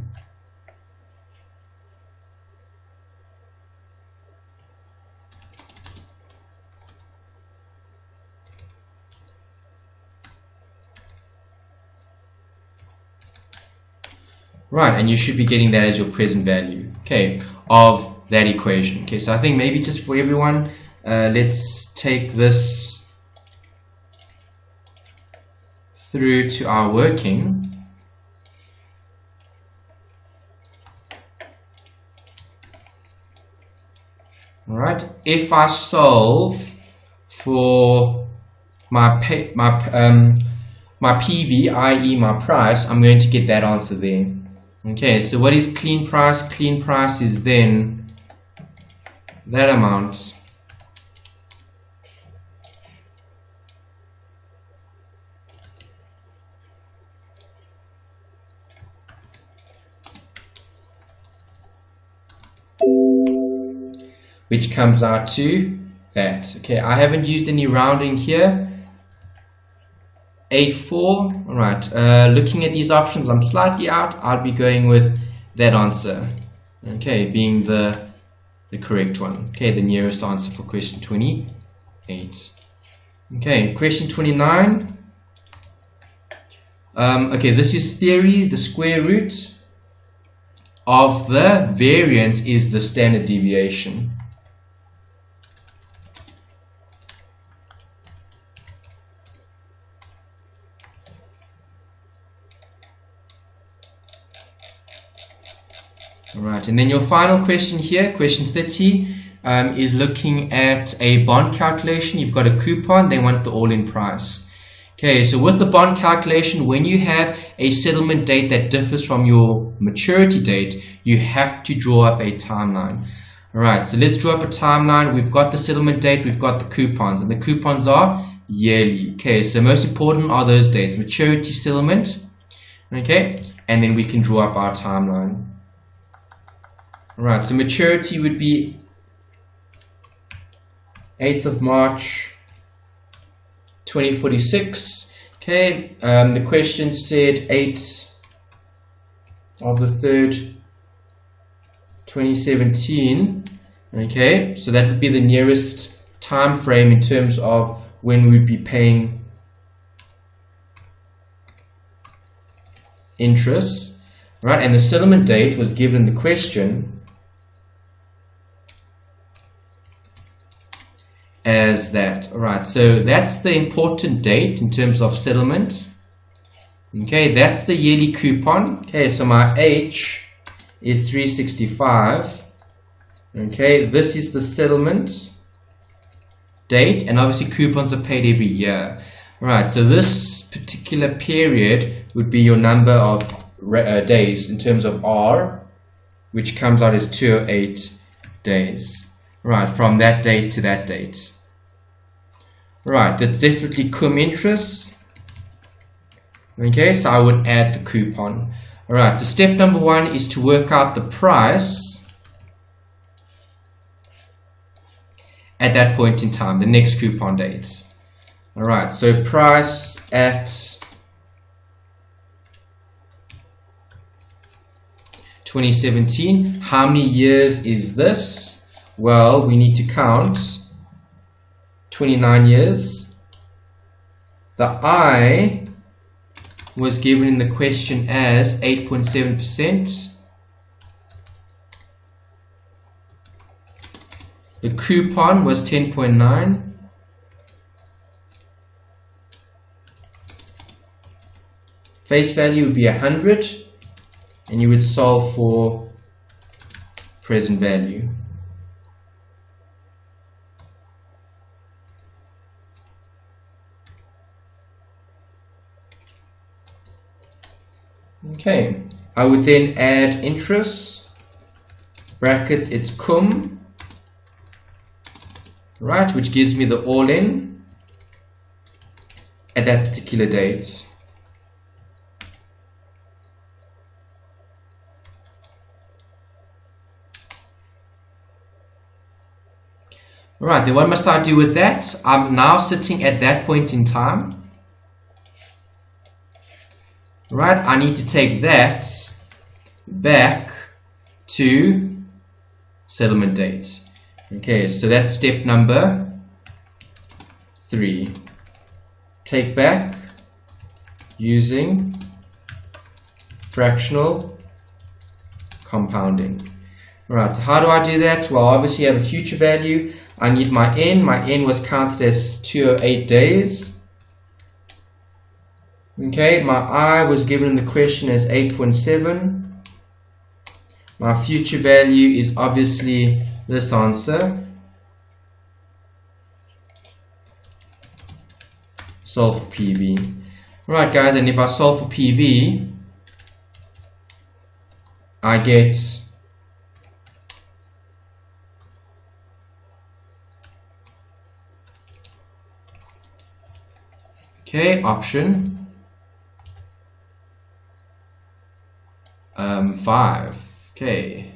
Right, and you should be getting that as your present value, okay, of that equation. Okay, so I think maybe just for everyone, let's take this through to our working. All right, if I solve for my PV, i.e. my price, I'm going to get that answer there. Okay, so what is clean price? Clean price is then that amount which comes out to that. Okay, I haven't used any rounding here. 84. All right, looking at these options, I'm slightly out. I'll be going with that answer, okay, being the correct one. Okay, the nearest answer for question 28. Okay, question 29. Okay, this is theory. The square root of the variance is the standard deviation. Alright, and then your final question here, question 30, is looking at a bond calculation. You've got a coupon, they want the all-in price. Okay, so with the bond calculation, when you have a settlement date that differs from your maturity date, you have to draw up a timeline. Alright, so let's draw up a timeline. We've got the settlement date, we've got the coupons, and the coupons are yearly. Okay, so most important are those dates, maturity, settlement, okay, and then we can draw up our timeline. Alright, so maturity would be 8th of March 2046. Okay, the question said 8th of the 3rd 2017. Okay, so that would be the nearest time frame in terms of when we would be paying interest, right? And the settlement date was given in the question as that. Alright, so that's the important date in terms of settlement. Okay, that's the yearly coupon. Okay, so my H is 365. Okay, this is the settlement date, and obviously coupons are paid every year. Right, so this particular period would be your number of days in terms of R, which comes out as 208 days. Right, from that date to that date. Right, that's definitely cum interest. Okay, so I would add the coupon. Alright, so step number 1 is to work out the price at that point in time, the next coupon date. Alright, so price at 2017. How many years is this? Well, we need to count 29 years. The I was given in the question as 8.7%. The coupon was 10.9. Face value would be 100, and you would solve for present value. Okay, I would then add interest, brackets, it's cum, right, which gives me the all-in at that particular date. Right, then what must I do with that? I'm now sitting at that point in time. Right, I need to take that back to settlement date. Okay, so that's step number 3. Take back using fractional compounding. Right, so how do I do that? Well, obviously I have a future value. I need my N. My N was counted as 208 days. Okay, my I was given in the question as 8.7. My future value is obviously this answer. Solve for PV. Alright guys, and if I solve for PV, I get option 5. Okay,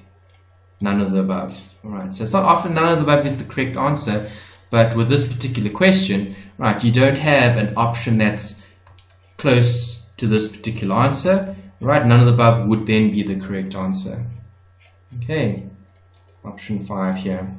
none of the above. Alright, so it's not often none of the above is the correct answer, but with this particular question, right, you don't have an option that's close to this particular answer. Right, none of the above would then be the correct answer. Okay, option 5 here.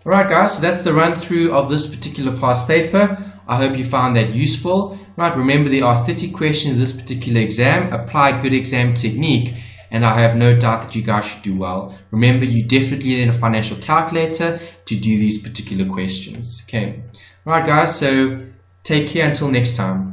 Alright guys, so that's the run through of this particular past paper. I hope you found that useful. Right, remember there are 30 questions in this particular exam. Apply good exam technique and I have no doubt that you guys should do well. Remember, you definitely need a financial calculator to do these particular questions. Okay, alright guys, so take care until next time.